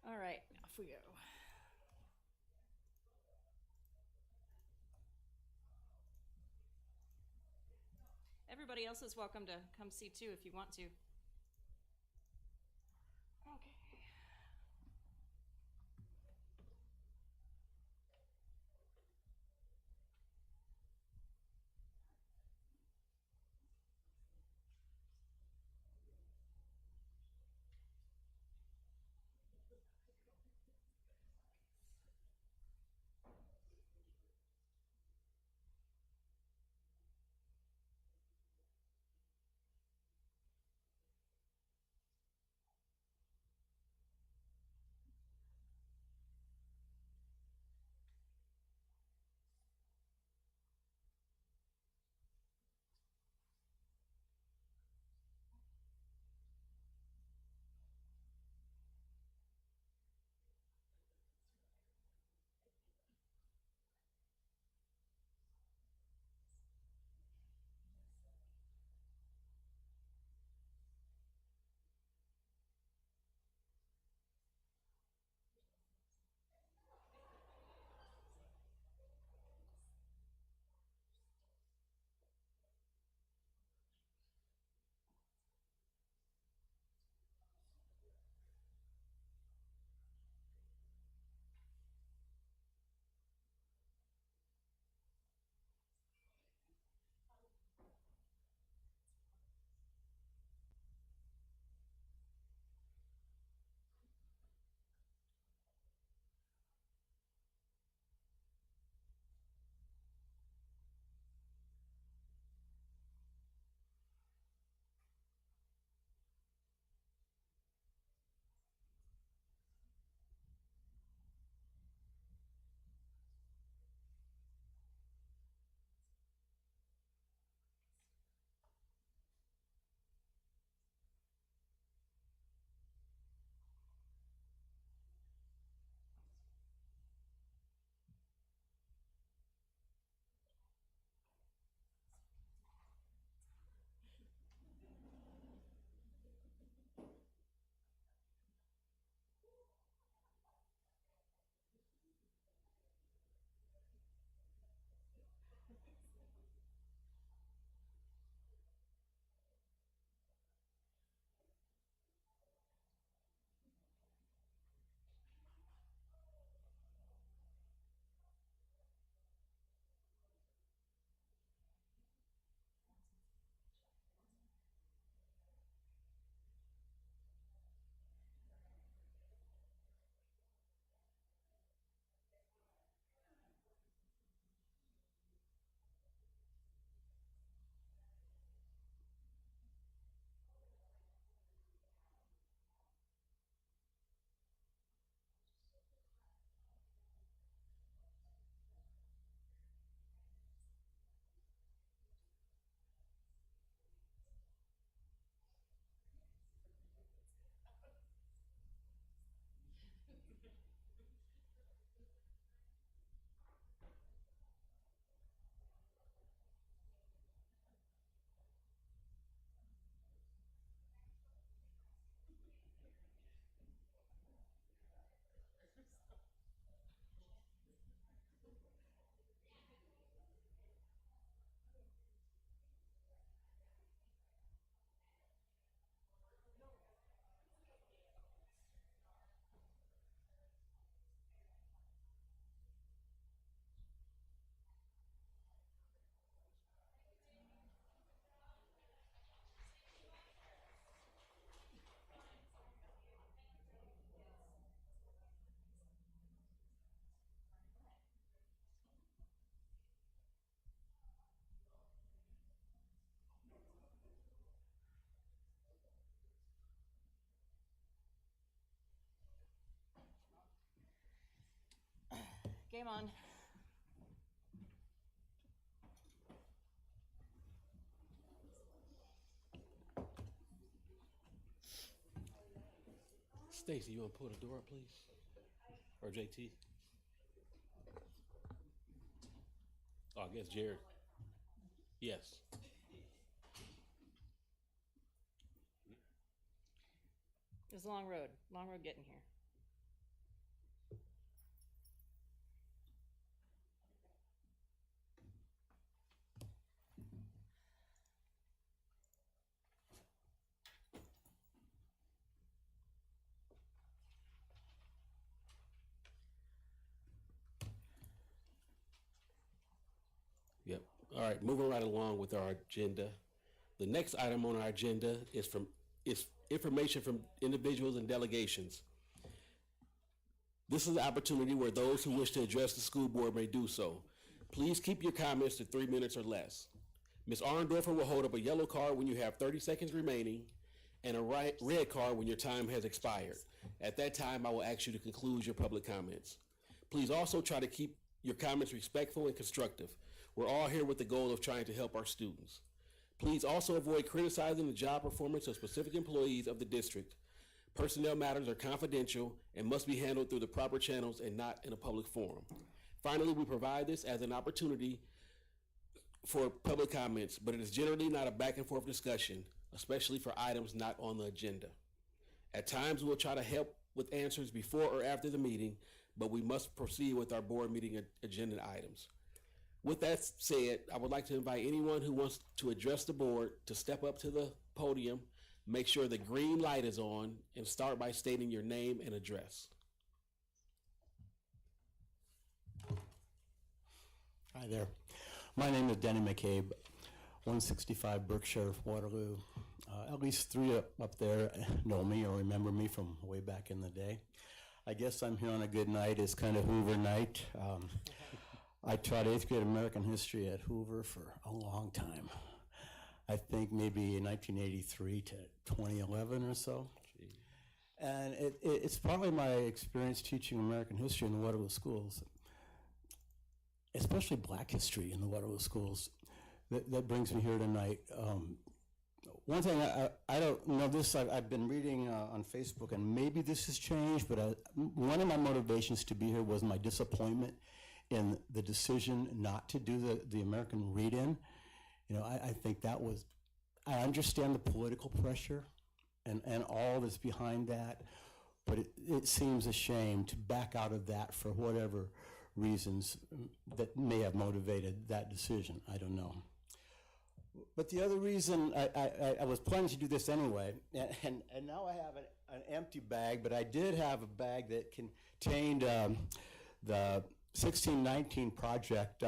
All right, off we go. Everybody else is welcome to come see too if you want to. Okay. Game on. Stacy, you want to pull the door up, please? Or JT? Oh, I guess Jared. Yes. It was a long road getting here. Yep. All right, moving right along with our agenda. The next item on our agenda is information from individuals and delegations. This is an opportunity where those who wish to address the school board may do so. Please keep your comments to 3 minutes or less. Ms. Arndorfer will hold up a yellow card when you have 30 seconds remaining and a red card when your time has expired. At that time, I will ask you to conclude your public comments. Please also try to keep your comments respectful and constructive. We're all here with the goal of trying to help our students. Please also avoid criticizing the job performance of specific employees of the district. Personnel matters are confidential and must be handled through the proper channels and not in a public forum. Finally, we provide this as an opportunity for public comments, but it is generally not a back and forth discussion, especially for items not on the agenda. At times, we'll try to help with answers before or after the meeting, but we must proceed with our board meeting agenda items. With that said, I would like to invite anyone who wants to address the board to step up to the podium, make sure the green light is on, and start by stating your name and address. Hi there. My name is Denny McCabe, 165 Berkshire, Waterloo. At least three up there know me or remember me from way back in the day. I guess I'm here on a good night. It's kind of Hoover night. I taught 8th grade American history at Hoover for a long time. I think maybe 1983 to 2011 or so. And it's probably my experience teaching American history in the Waterloo schools, especially black history in the Waterloo schools, that brings me here tonight. One thing, I don't know this, I've been reading on Facebook, and maybe this has changed, but one of my motivations to be here was my disappointment in the decision not to do the American read-in. You know, I think that was, I understand the political pressure and all that's behind that, but it seems a shame to back out of that for whatever reasons that may have motivated that decision. I don't know. But the other reason I was planning to do this anyway, and now I have an empty bag, but I did have a bag that contained the 1619 project,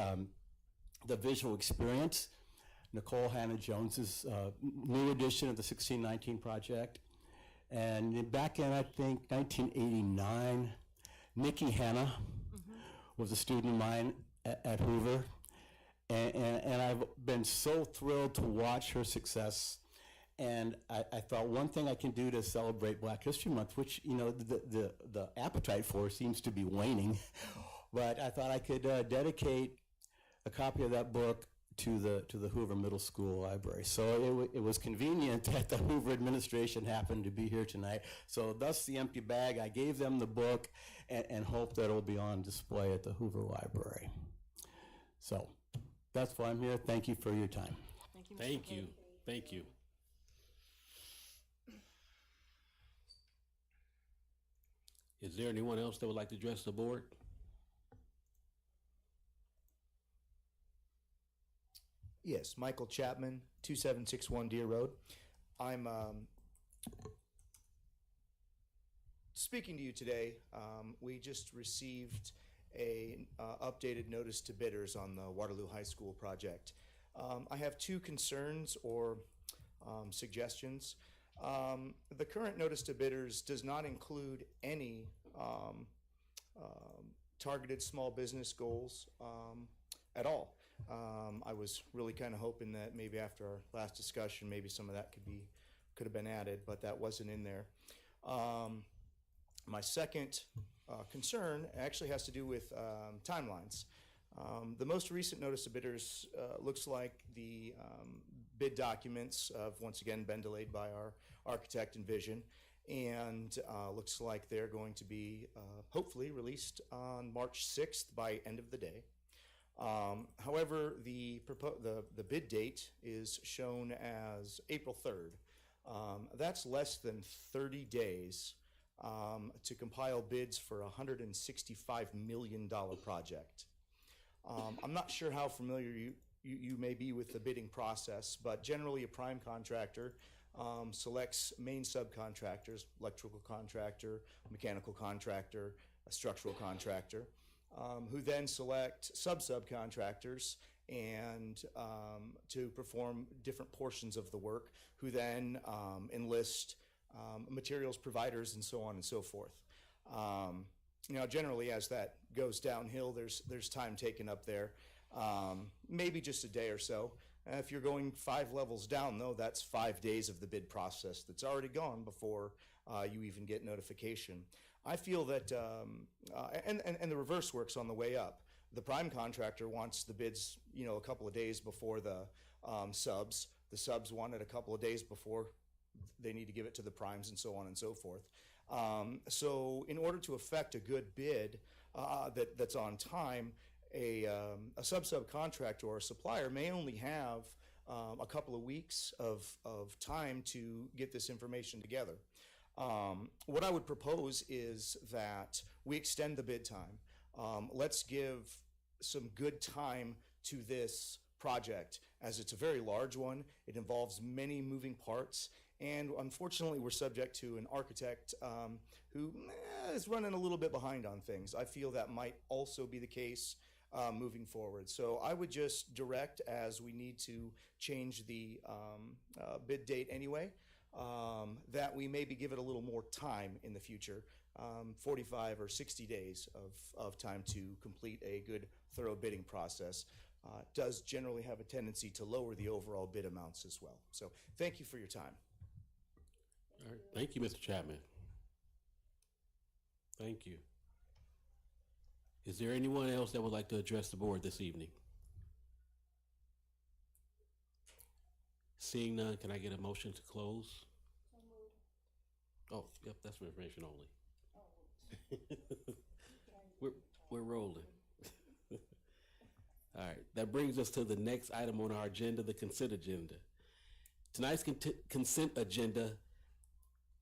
the visual experience, Nicole Hannah-Jones's new edition of the 1619 project. And back in, I think, 1989, Nikki Hanna was a student of mine at Hoover. And I've been so thrilled to watch her success. And I thought one thing I can do to celebrate Black History Month, which, you know, the appetite for seems to be waning, but I thought I could dedicate a copy of that book to the Hoover Middle School Library. So it was convenient that the Hoover administration happened to be here tonight. So thus the empty bag. I gave them the book and hope that it'll be on display at the Hoover Library. So that's why I'm here. Thank you for your time. Thank you. Thank you. Is there anyone else that would like to address the board? Yes, Michael Chapman, 2761 Deer Road. I'm speaking to you today. We just received a updated notice to bidders on the Waterloo High School project. I have two concerns or suggestions. The current notice to bidders does not include any targeted small business goals at all. I was really kind of hoping that maybe after our last discussion, maybe some of that could have been added, but that wasn't in there. My second concern actually has to do with timelines. The most recent notice of bidders looks like the bid documents have once again been delayed by our architect Envision, and looks like they're going to be hopefully released on March 6th by end of the day. However, the bid date is shown as April 3rd. That's less than 30 days to compile bids for a $165 million project. I'm not sure how familiar you may be with the bidding process, but generally a prime contractor selects main subcontractors, electrical contractor, mechanical contractor, a structural contractor, who then select sub-subcontractors and to perform different portions of the work, who then enlist materials providers and so on and so forth. Now, generally, as that goes downhill, there's time taken up there, maybe just a day or so. If you're going 5 levels down, though, that's 5 days of the bid process that's already gone before you even get notification. I feel that, and the reverse works on the way up. The prime contractor wants the bids, a couple of days before the subs. The subs want it a couple of days before they need to give it to the primes, and so on and so forth. So in order to effect a good bid that's on time, a subcontractor or a supplier may only have a couple of weeks of time to get this information together. What I would propose is that we extend the bid time. Let's give some good time to this project, as it's a very large one. It involves many moving parts, and unfortunately we're subject to an architect who is running a little bit behind on things. I feel that might also be the case moving forward. So I would just direct, as we need to change the bid date anyway, that we maybe give it a little more time in the future, 45 or 60 days of time to complete a good, thorough bidding process. Does generally have a tendency to lower the overall bid amounts as well. So thank you for your time. All right. Thank you, Mr. Chapman. Thank you. Is there anyone else that would like to address the board this evening? Seeing none, can I get a motion to close? Oh, yep, that's for information only. We're rolling. All right, that brings us to the next item on our agenda, the consent agenda. Tonight's consent agenda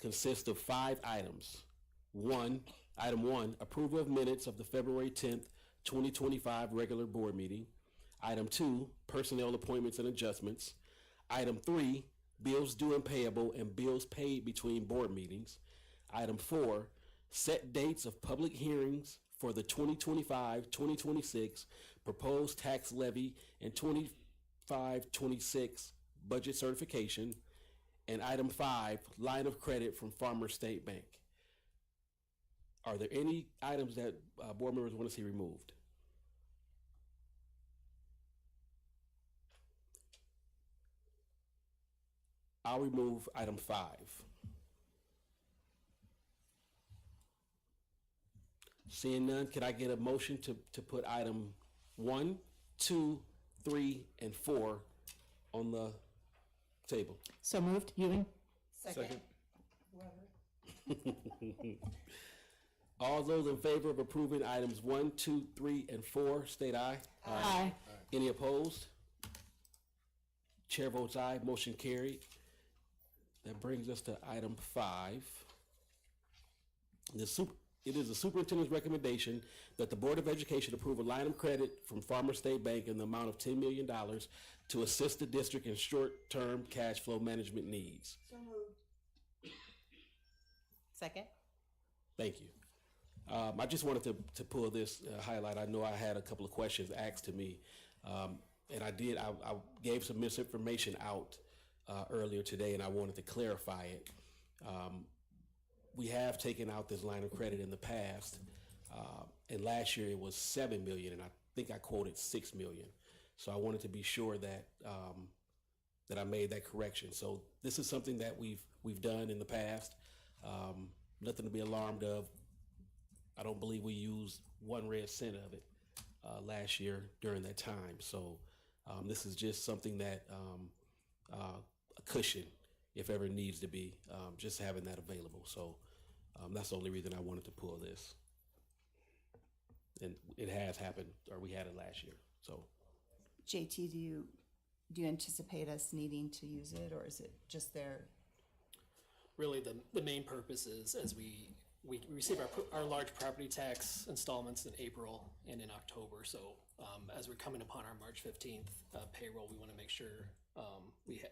consists of 5 items. Item 1, approval of minutes of the February 10th, 2025 regular board meeting. Item 2, personnel appointments and adjustments. Item 3, bills due and payable and bills paid between board meetings. Item 4, set dates of public hearings for the 2025-2026 proposed tax levy and 25-26 budget certification. And item 5, line of credit from Farmers State Bank. Are there any items that board members want to see removed? I'll remove item 5. Seeing none, could I get a motion to put item 1, 2, 3, and 4 on the table? So moved. Ewing? Second. All those in favor of approving items 1, 2, 3, and 4, state aye. Aye. Any opposed? Chair votes aye, motion carried. That brings us to item 5. It is the superintendent's recommendation that the Board of Education approve a line of credit from Farmers State Bank in the amount of $10 million to assist the district in short-term cash flow management needs. So moved. Second. Thank you. I just wanted to pull this highlight. I know I had a couple of questions asked to me, and I gave some misinformation out earlier today, and I wanted to clarify it. We have taken out this line of credit in the past, and last year it was $7 million, and I think I quoted $6 million. So I wanted to be sure that that I made that correction. So this is something that we've done in the past. Nothing to be alarmed of. I don't believe we used 1 red cent of it last year during that time. So this is just something that a cushion, if ever needs to be, just having that available. So that's the only reason I wanted to pull this. And it has happened, or we had it last year. So, JT, do you anticipate us needing to use it, or is it just there? Really, the main purpose is as we receive our large property tax installments in April and in October. So as we're coming upon our March 15th payroll, we want to make sure we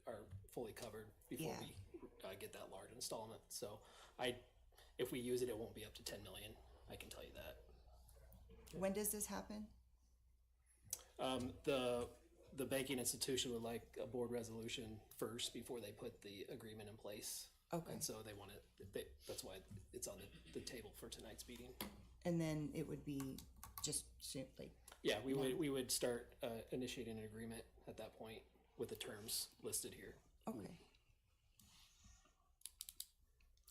are fully covered before we get that large installment. So if we use it, it won't be up to 10 million. I can tell you that. When does this happen? The banking institution would like a board resolution first before they put the agreement in place. Okay. And so they want it, that's why it's on the table for tonight's meeting. And then it would be just simply. Yeah, we would start initiating an agreement at that point with the terms listed here. Okay.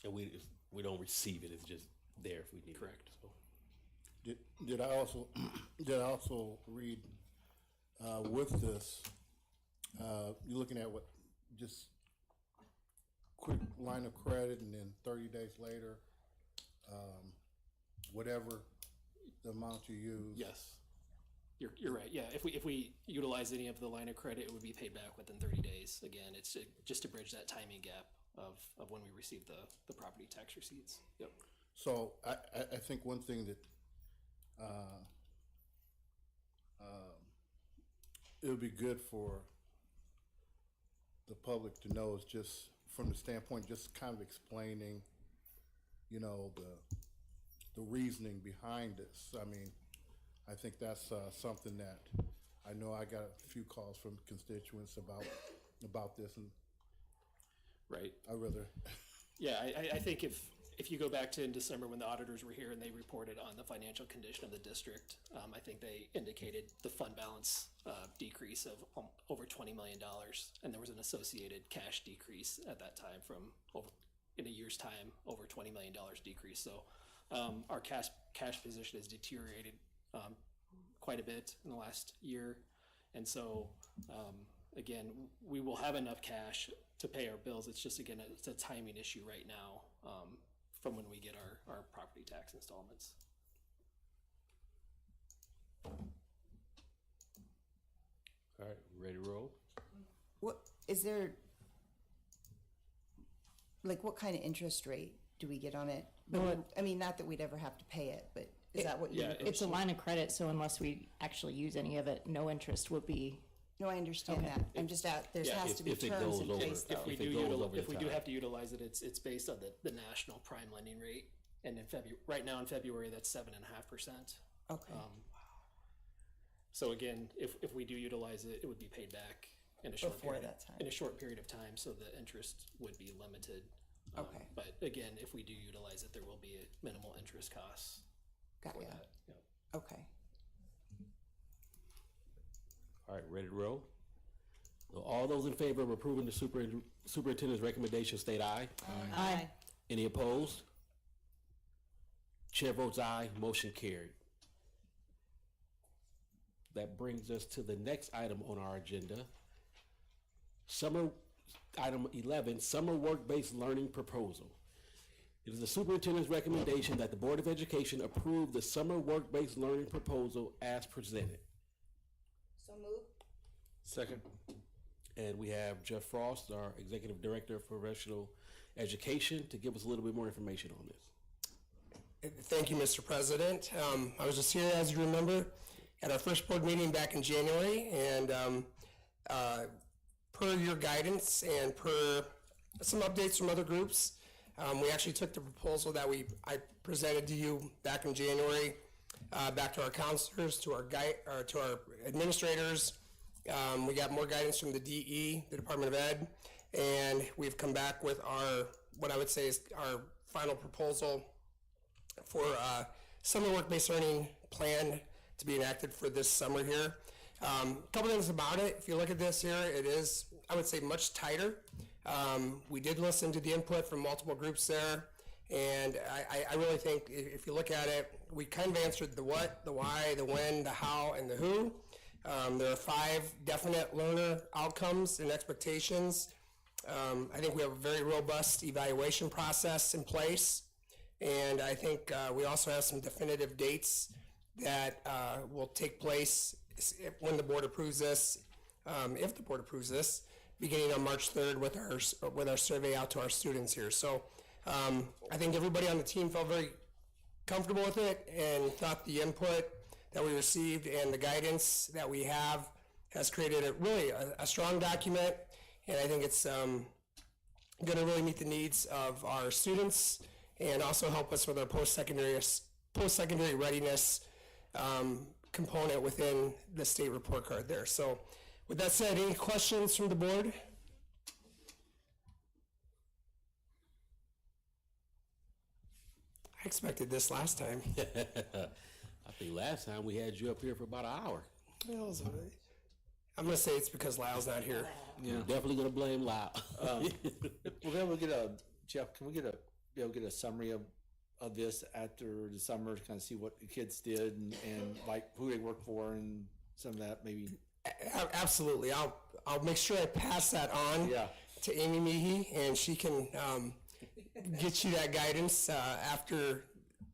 and we don't receive it. It's just there if we need Correct. it. So. Did I also read with this? You're looking at what, just quick line of credit, and then 30 days later, whatever the amount you use. Yes, you're right. Yeah, if we utilize any of the line of credit, it would be paid back within 30 days. Again, it's just to bridge that timing gap of when we receive the property tax receipts. Yep. So I think one thing that it would be good for the public to know is just from the standpoint, just kind of explaining, you know, the reasoning behind this. I mean, I think that's something that I know I got a few calls from constituents about this, and right. I rather. Yeah, I think if you go back to in December when the auditors were here and they reported on the financial condition of the district, I think they indicated the fund balance decrease of over $20 million, and there was an associated cash decrease at that time from in a year's time, over $20 million decrease. So our cash position has deteriorated quite a bit in the last year, and so again, we will have enough cash to pay our bills. It's just, again, it's a timing issue right now from when we get our property tax installments. All right, ready to roll? What is there? Like, what kind of interest rate do we get on it? But I mean, not that we'd ever have to pay it, but is that what you? Yeah, it's a line of credit, so unless we actually use any of it, no interest would be. No, I understand that. I'm just out. There has to be terms in place, though. If we do have to utilize it, it's based on the national prime lending rate, and in right now in February that's 7.5%. Okay. So again, if we do utilize it, it would be paid back in a short Before period, that time. in a short period of time, so the interest would be limited. Okay. But again, if we do utilize it, there will be a minimal interest costs Got for ya. that. Yep. Okay. All right, ready to roll? So all those in favor of approving the superintendent's recommendation state aye. Aye. Any opposed? Chair votes aye, motion carried. That brings us to the next item on our agenda. Item 11, summer work-based learning proposal. It is the superintendent's recommendation that the Board of Education approve the summer work-based learning proposal as presented. So move. Second. And we have Jeff Frost, our Executive Director of Professional Education, to give us a little bit more information on this. Thank you, Mr. President. I was just here, as you remember, at our first board meeting back in January, and per your guidance and per some updates from other groups, we actually took the proposal that I presented to you back in January, back to our counselors, to our administrators. We got more guidance from the DE, the Department of Ed, and we've come back with what I would say is our final proposal for summer work-based learning plan to be enacted for this summer here. A couple things about it. If you look at this here, it is, I would say, much tighter. We did listen to the input from multiple groups there, And I really think if you look at it, we kind of answered the what, the why, the when, the how, and the who. There are 5 definite learner outcomes and expectations. I think we have a very robust evaluation process in place. And I think we also have some definitive dates that will take place when the board approves this, if the board approves this, beginning on March 3rd with our survey out to our students here. So I think everybody on the team felt very comfortable with it and thought the input that we received and the guidance that we have has created a strong document. And I think it's going to really meet the needs of our students and also help us with our post-secondary readiness component within the state report card there. So with that said, any questions from the board? I expected this last time. I think last time we had you up here for about an hour. I'm going to say it's because Lyle's not here. Yeah. Definitely going to blame Lyle. We'll be able to get Jeff, can we be able to get a summary of this after the summer to kind of see what the kids did and like who they work for and some of that maybe? Absolutely. I'll make sure I pass that on to Amy Meehee, and she can get you that guidance after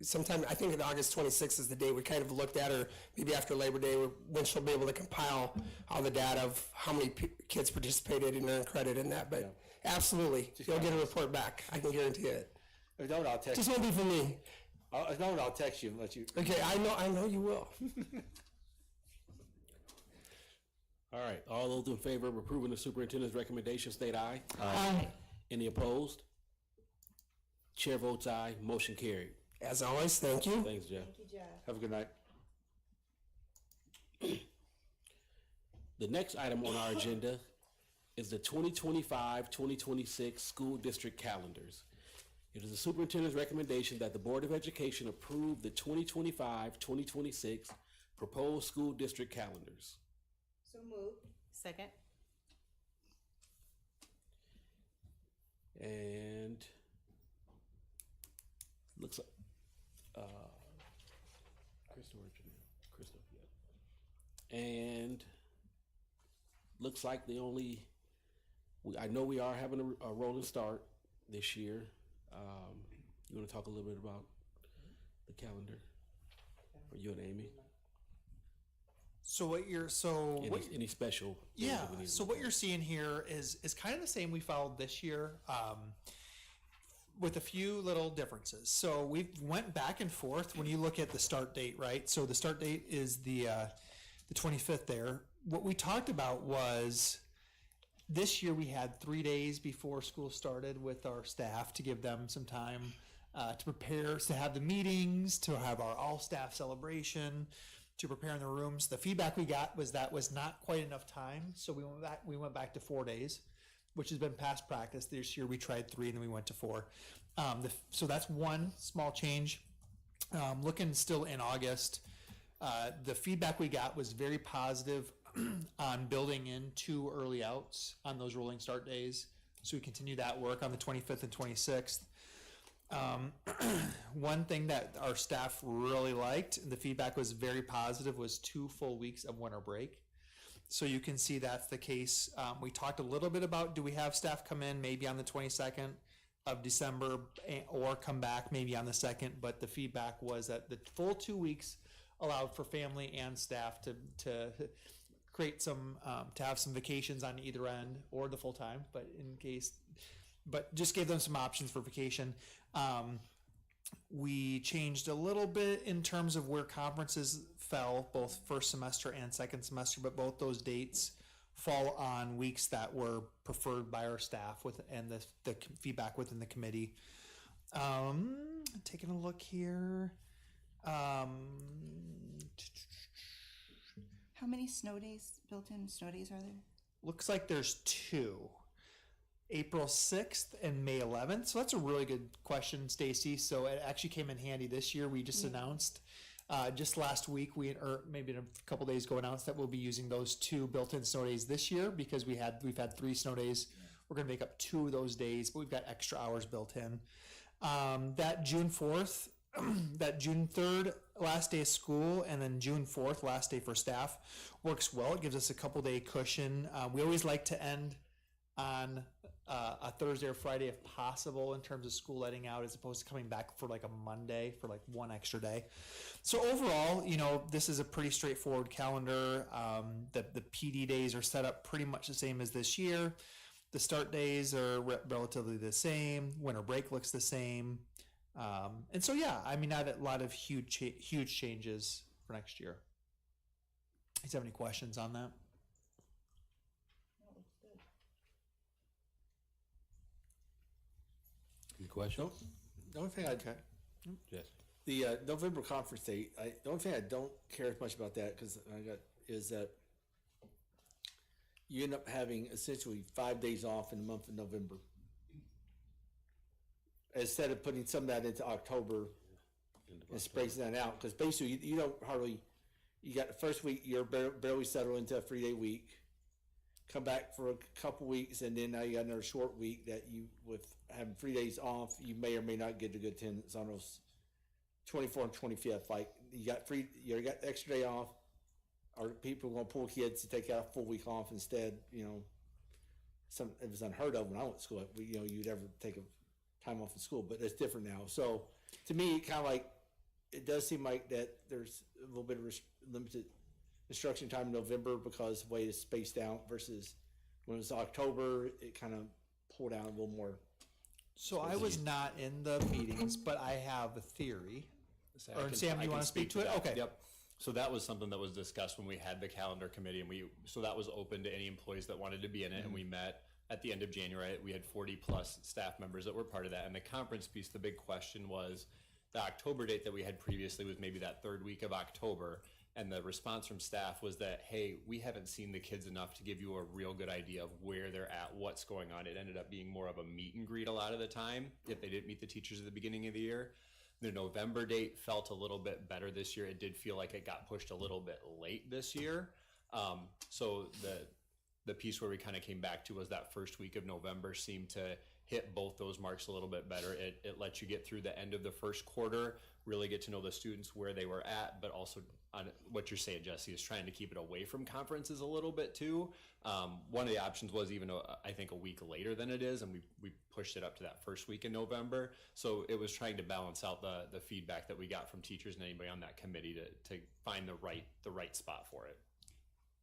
sometime. I think August 26th is the day we kind of looked at, or maybe after Labor Day when she'll be able to compile all the data of how many kids participated and earned credit in that. But absolutely, you'll get a report back. I can guarantee it. If not, I'll text Just won't be for me. If not, I'll text you and let you. Okay, I know you will. All right, all those in favor of approving the superintendent's recommendation state aye. Aye. Any opposed? Chair votes aye, motion carried. As always, thank you. Thanks, Jeff. Thank you, Jeff. Have a good night. The next item on our agenda is the 2025-2026 school district calendars. It is the superintendent's recommendation that the Board of Education approve the 2025-2026 proposed school district calendars. So moved. Second. And looks like Crystal, yeah. And looks like I know we are having a rolling start this year. You want to talk a little bit about the calendar, or you and Amy? So what you're any special? Yeah. So what you're seeing here is kind of the same we followed this year, with a few little differences. So we went back and forth when you look at the start date, right? So the start date is the 25th there. What we talked about was this year we had 3 days before school started with our staff to give them some time to prepare, to have the meetings, to have our all-staff celebration, to prepare in the rooms. The feedback we got was that was not quite enough time, so we went back to 4 days, which has been past practice. This year we tried 3 and then we went to 4. So that's one small change. Looking still in August, the feedback we got was very positive on building in 2 early outs on those rolling start days. So we continue that work on the 25th and 26th. One thing that our staff really liked, and the feedback was very positive, was 2 full weeks of winter break. So you can see that's the case. We talked a little bit about, do we have staff come in maybe on the 22nd of December or come back maybe on the 2nd, but the feedback was that the full 2 weeks allowed for family and staff to create some, to have some vacations on either end or the full time, but just gave them some options for vacation. We changed a little bit in terms of where conferences fell, both first semester and second semester, but both those dates fall on weeks that were preferred by our staff and the feedback within the committee. Taking a look here. How many built-in snow days are there? Looks like there's 2. April 6th and May 11th. So that's a really good question, Stacy. So it actually came in handy this year. We just announced just last week, or maybe a couple days ago, announced that we'll be using those 2 built-in snow days this year because we've had 3 snow days. We're going to make up 2 of those days, but we've got extra hours built in. That June 4th, that June 3rd last day of school, and then June 4th last day for staff works well. It gives us a couple day cushion. We always like to end on a Thursday or Friday if possible in terms of school letting out, as opposed to coming back for like a Monday for like one extra day. So overall, this is a pretty straightforward calendar. The PD days are set up pretty much the same as this year. The start days are relatively the same. Winter break looks the same. And so, yeah, I mean, not a lot of huge changes for next year. Do you have any questions on that? Any questions? The only thing yes. The November conference date. The only thing I don't care as much about that is that you end up having essentially 5 days off in the month of November instead of putting some of that into October and spacing that out. Because basically, you don't hardly. You got the first week, you're barely settled into a 3 day week. Come back for a couple weeks, and then now you got another short week that you, with having 3 days off, you may or may not get a good attendance on those 24th and 25th. Like you got extra day off, or people are going to pull kids to take out a full week off instead. It was unheard of when I went to school. You'd ever take a time off of school, but it's different now. So to me, it does seem like that there's a little bit of limited instruction time in November because the way it's spaced out versus when it was October, it kind of pulled out a little more. So I was not in the meetings, but I have a theory. Or Sam, you want to speak to it? Okay. Yep. So that was something that was discussed when we had the calendar committee, and so that was open to any employees that wanted to be in it, and we met at the end of January. We had 40 plus staff members that were part of that, and the conference piece, the big question was the October date that we had previously was maybe that third week of October. And the response from staff was that, hey, we haven't seen the kids enough to give you a real good idea of where they're at, what's going on. It ended up being more of a meet and greet a lot of the time if they didn't meet the teachers at the beginning of the year. The November date felt a little bit better this year. It did feel like it got pushed a little bit late this year. So the piece where we kind of came back to was that first week of November seemed to hit both those marks a little bit better. It let you get through the end of the first quarter, really get to know the students where they were at, but also on what you're saying, Jesse, is trying to keep it away from conferences a little bit too. One of the options was even, I think, a week later than it is, and we pushed it up to that first week in November. So it was trying to balance out the feedback that we got from teachers and anybody on that committee to find the right spot for it.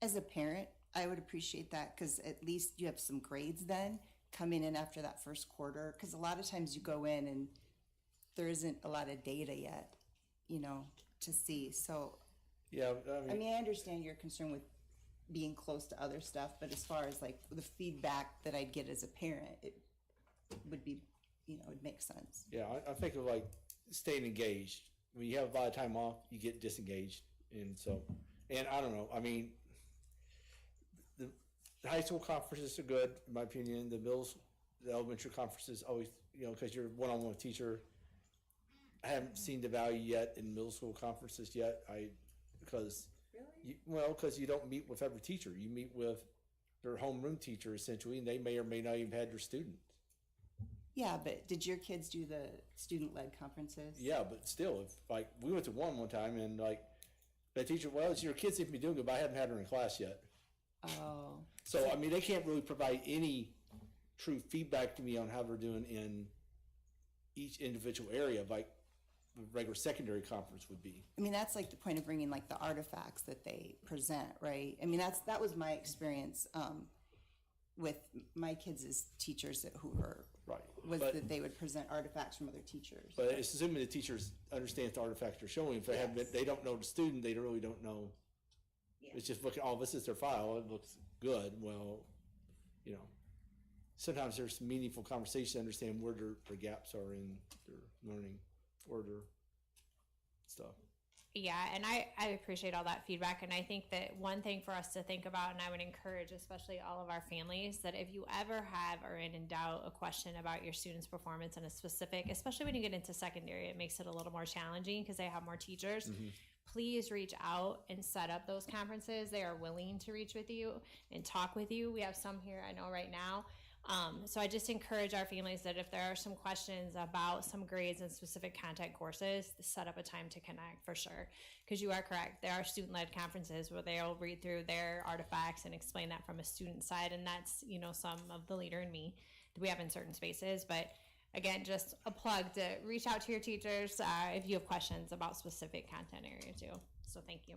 As a parent, I would appreciate that because at least you have some grades then coming in after that first quarter, because a lot of times you go in and there isn't a lot of data yet, to see. So, yeah, I mean, I understand your concern with being close to other stuff, but as far as like the feedback that I'd get as a parent, it would be, it would make sense. Yeah, I think of like staying engaged. When you have a lot of time off, you get disengaged. And I don't know, I mean, the high school conferences are good, in my opinion. The elementary conferences always, because you're one-on-one with teacher. I haven't seen the value yet in middle school conferences yet. Because you don't meet with every teacher. You meet with their homeroom teacher essentially, and they may or may not even have their students. Yeah, but did your kids do the student-led conferences? Yeah, but still, if we went to one time, and the teacher, well, it's your kids seem to be doing good, but I haven't had her in class yet. Oh. So I mean, they can't really provide any true feedback to me on how they're doing in each individual area, like a regular secondary conference would be. I mean, that's like the point of bringing like the artifacts that they present, right? I mean, that was my experience with my kids as teachers who were that they would present artifacts from other teachers. But it's assuming the teachers understand the artifacts they're showing. If they don't know the student, they really don't know. Yeah. It's just looking, this is their file. It looks good. Well, sometimes there's meaningful conversation to understand where their gaps are in their learning or their stuff. Yeah, and I appreciate all that feedback, and I think that one thing for us to think about, and I would encourage especially all of our families, that if you ever have or in doubt a question about your student's performance in a specific, especially when you get into secondary, it makes it a little more challenging because they have more teachers. Mm-hmm. Please reach out and set up those conferences. They are willing to reach with you and talk with you. We have some here I know right now. So I just encourage our families that if there are some questions about some grades and specific content courses, set up a time to connect for sure. Because you are correct, there are student-led conferences where they'll read through their artifacts and explain that from a student side, and that's, you know, some of the leader in me that we have in certain spaces. But again, just a plug to reach out to your teachers if you have questions about specific content area too. So thank you.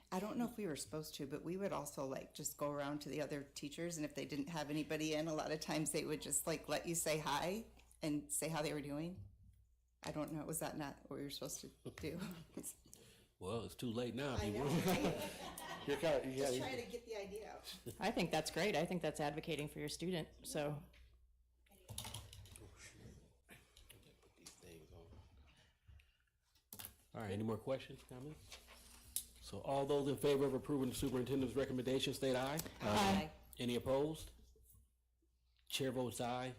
I don't know if we were supposed to, but we would also like just go around to the other teachers, and if they didn't have anybody in, a lot of times they would just like let you say hi and say how they were doing. I don't know. Was that not what we were supposed to do? Well, it's too late now. If you I know, want. right? You're kind of, you Just gotta- trying to get the idea out. I think that's great. I think that's advocating for your student, so. All right, any more questions, comments? So all those in favor of approving the superintendent's recommendation, state aye. Aye. Any opposed? Chair votes aye,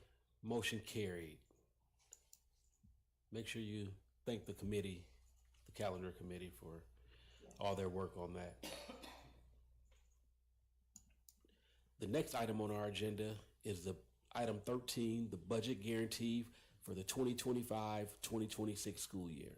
motion carried. Make sure you thank the committee, the calendar committee, for all their work on that. The next item on our agenda is the item 13, the budget guarantee for the 2025-2026 school year.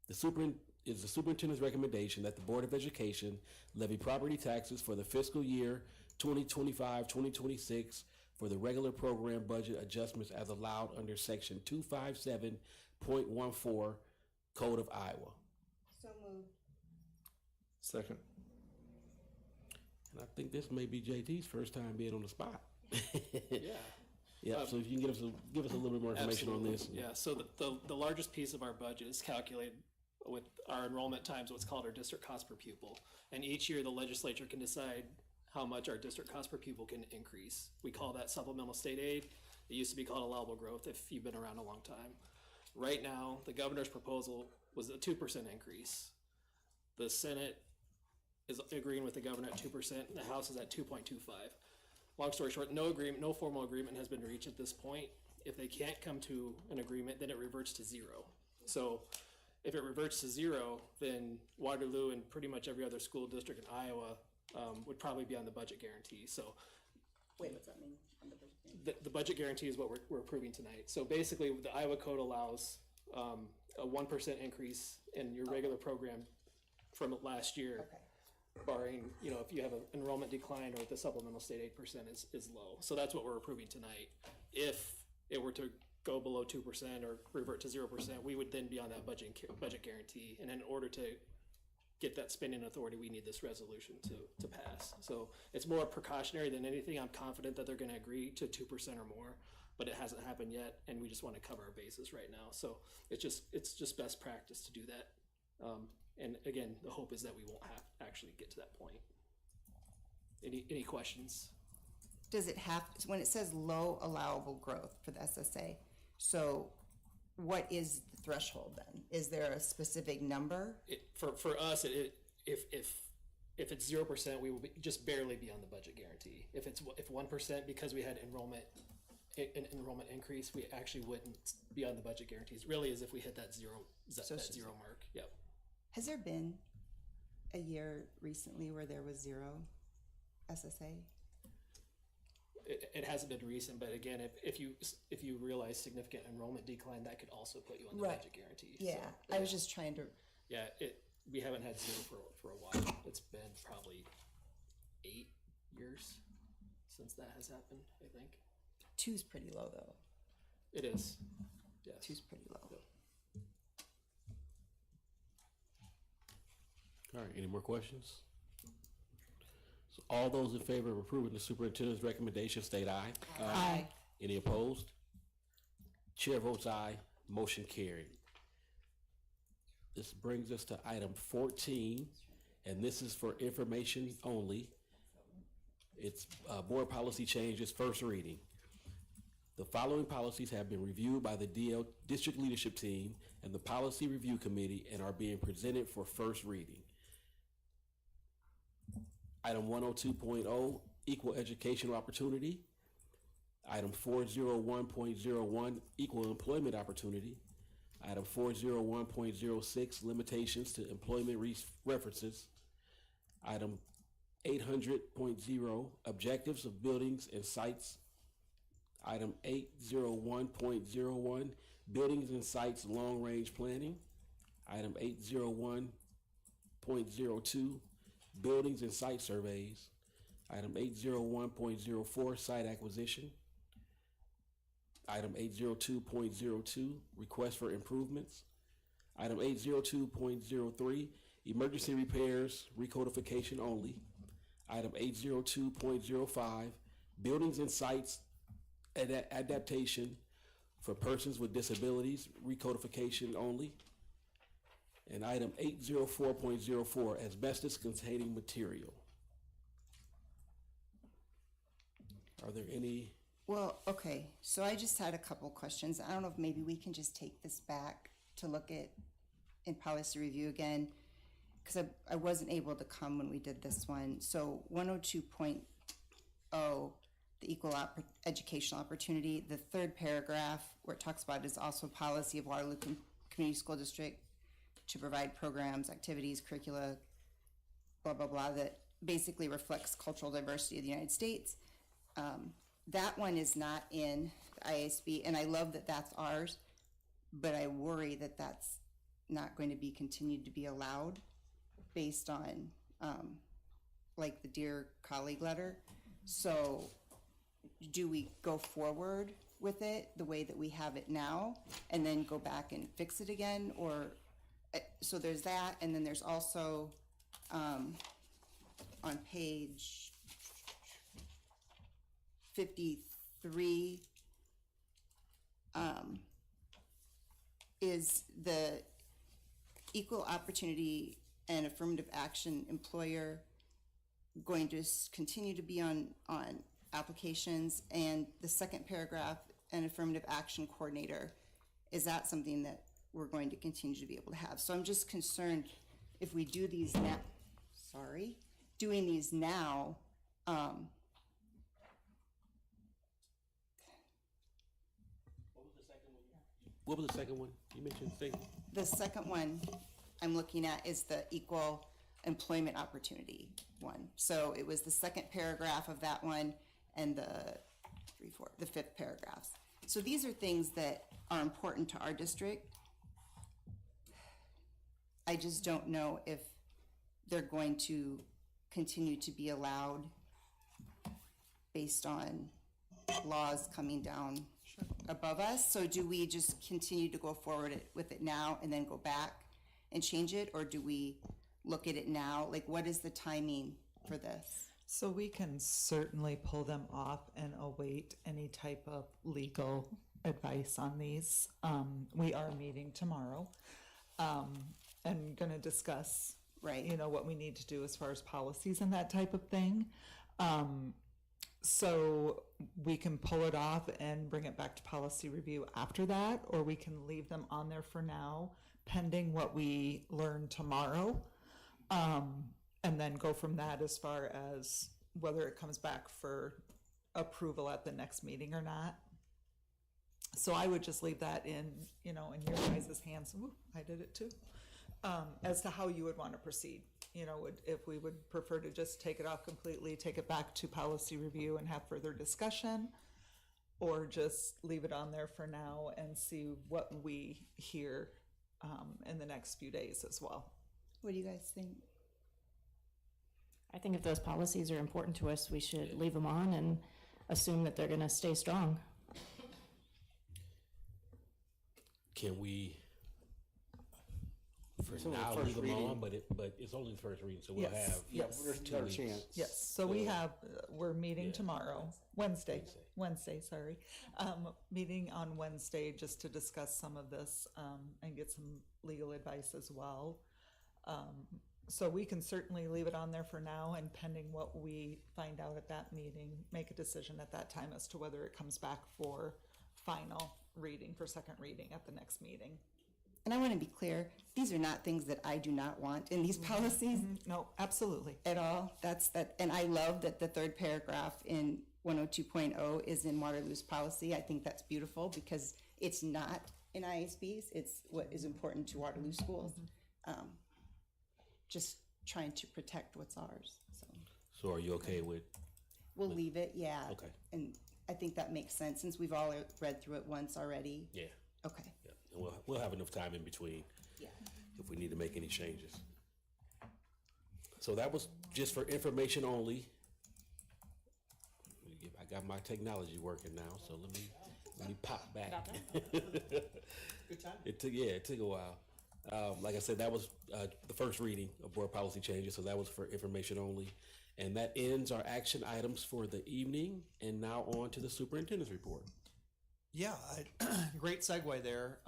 The superintendent's recommendation that the Board of Education levy property taxes for the fiscal year 2025-2026 for the regular program budget adjustments as allowed under section 257.14 Code of Iowa. So moved. Second. And I think this may be JT's first time being on the spot. Yeah. Yeah, so if you can give us a little bit more information on this. Yeah, so the largest piece of our budget is calculated with our enrollment times, what's called our district cost per pupil. And each year the legislature can decide how much our district cost per pupil can increase. We call that supplemental state aid. It used to be called allowable growth if you've been around a long time. Right now, the governor's proposal was a 2% increase. The Senate is agreeing with the governor at 2%, and the House is at 2.25. Long story short, no formal agreement has been reached at this point. If they can't come to an agreement, then it reverts to zero. So if it reverts to zero, then Waterloo and pretty much every other school district in Iowa would probably be on the budget guarantee. So Wait, what's that mean? On the budget guarantee? the budget guarantee is what we're approving tonight. So basically, the Iowa code allows a 1% increase in your regular program from last year. Okay. Barring, you know, if you have an enrollment decline or the supplemental state 8% is low. So that's what we're approving tonight. If it were to go below 2% or revert to 0%, we would then be on that budget guarantee. And in order to get that spending authority, we need this resolution to pass. So it's more precautionary than anything. I'm confident that they're going to agree to 2% or more, but it hasn't happened yet, and we just want to cover our bases right now. So it's just best practice to do that. And again, the hope is that we won't have actually get to that point. Any questions? Does it have, when it says low allowable growth for the SSA, so what is the threshold then? Is there a specific number? For us, if it's 0%, we will just barely be on the budget guarantee. If 1%, because we had enrollment increase, we actually wouldn't be on the budget guarantees. Really, is if we hit that zero mark. Yep. Has there been a year recently where there was zero SSA? It hasn't been recent, but again, if you realize significant enrollment decline, that could also put you on the Right. budget guarantee. Yeah, So, I was just trying to. Yeah, we haven't had zero for a while. It's been probably 8 years since that has happened, I think. 2's pretty low though. It is. Yes. 2's pretty low. All right, any more questions? So all those in favor of approving the superintendent's recommendation, state aye. Aye. Any opposed? Chair votes aye, motion carried. This brings us to item 14, and this is for information only. It's board policy changes, first reading. The following policies have been reviewed by the DL District Leadership Team and the Policy Review Committee and are being presented for first reading. Item 102.0, equal educational opportunity. Item 401.01, equal employment opportunity. Item 401.06, limitations to employment references. Item 800.0, objectives of buildings and sites. Item 801.01, buildings and sites long-range planning. Item 801.02, buildings and site surveys. Item 801.04, site acquisition. Item 802.02, request for improvements. Item 802.03, emergency repairs, recodification only. Item 802.05, buildings and sites adaptation for persons with disabilities, recodification only. And item 804.04, asbestos containing material. Are there any? Well, okay, so I just had a couple questions. I don't know if maybe we can just take this back to look at in policy review again, because I wasn't able to come when we did this one. So 102.0, the equal educational opportunity, the third paragraph where it talks about is also policy of Waterloo Community School District to provide programs, activities, curricula, blah, blah, blah, that basically reflects cultural diversity of the United States. That one is not in the ISB, and I love that that's ours, but I worry that that's not going to be continued to be allowed based on like the Dear Colleague letter. So do we go forward with it the way that we have it now and then go back and fix it again? Or so there's that, and then there's also on page 53 is the equal opportunity and affirmative action employer going to continue to be on applications, and the second paragraph, an affirmative action coordinator, is that something that we're going to continue to be able to have? So I'm just concerned if we do these now, doing these now, What was the second one? You mentioned the second one I'm looking at is the equal employment opportunity one. So it was the second paragraph of that one and the fifth paragraphs. So these are things that are important to our district. I just don't know if they're going to continue to be allowed based on laws coming down above us. So do we just continue to go forward with it now and then go back and change it, or do we look at it now? Like, what is the timing for this? So we can certainly pull them off and await any type of legal advice on these. We are meeting tomorrow and going to discuss, what we need to do as far as policies and that type of thing. So we can pull it off and bring it back to policy review after that, or we can leave them on there for now, pending what we learn tomorrow, and then go from that as far as whether it comes back for approval at the next meeting or not. So I would just leave that in your guys' hands. Ooh, I did it too. As to how you would want to proceed. If we would prefer to just take it off completely, take it back to policy review and have further discussion, or just leave it on there for now and see what we hear in the next few days as well. What do you guys think? I think if those policies are important to us, we should leave them on and assume that they're going to stay strong. Can we, for It's only now, the first leave them reading. on, but it's only the first reading, so we'll Yes. have Yes. There's 2 another weeks. chance. Yes, so we're meeting tomorrow, Wednesday, sorry. Meeting on Wednesday just to discuss some of this and get some legal advice as well. So we can certainly leave it on there for now, and pending what we find out at that meeting, make a decision at that time as to whether it comes back for final reading, for second reading at the next meeting. And I want to be clear, these are not things that I do not want in these policies. No, absolutely. At all. That's that. And I love that the third paragraph in 102.0 is in Waterloo's policy. I think that's beautiful because it's not in ISBs. It's what is important to Waterloo schools. Just trying to protect what's ours. So are you okay with? We'll leave it, yeah. Okay. And I think that makes sense since we've all read through it once already. Yeah. Okay. Yeah. And we'll have enough time in between. Yeah. If we need to make any changes. So that was just for information only. I got my technology working now, so let me pop back. Good time. It took a while. Like I said, that was the first reading of board policy changes, so that was for information only. And that ends our action items for the evening. And now on to the superintendent's report. Yeah, great segue there,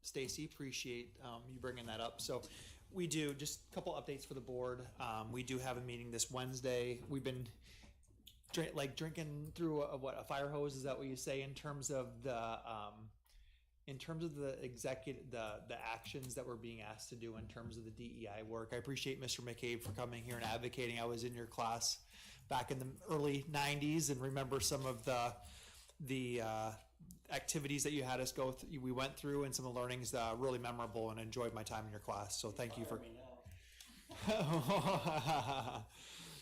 Stacy. Appreciate you bringing that up. So we do just a couple updates for the board. We do have a meeting this Wednesday. We've been drinking through a fire hose. Is that what you say in terms of the the actions that we're being asked to do in terms of the DEI work? I appreciate Mr. McCabe for coming here and advocating. I was in your class back in the early '90s and remember some of the activities that you had us go through. We went through, and some of the learnings really memorable, and enjoyed my time in your class. So thank you for.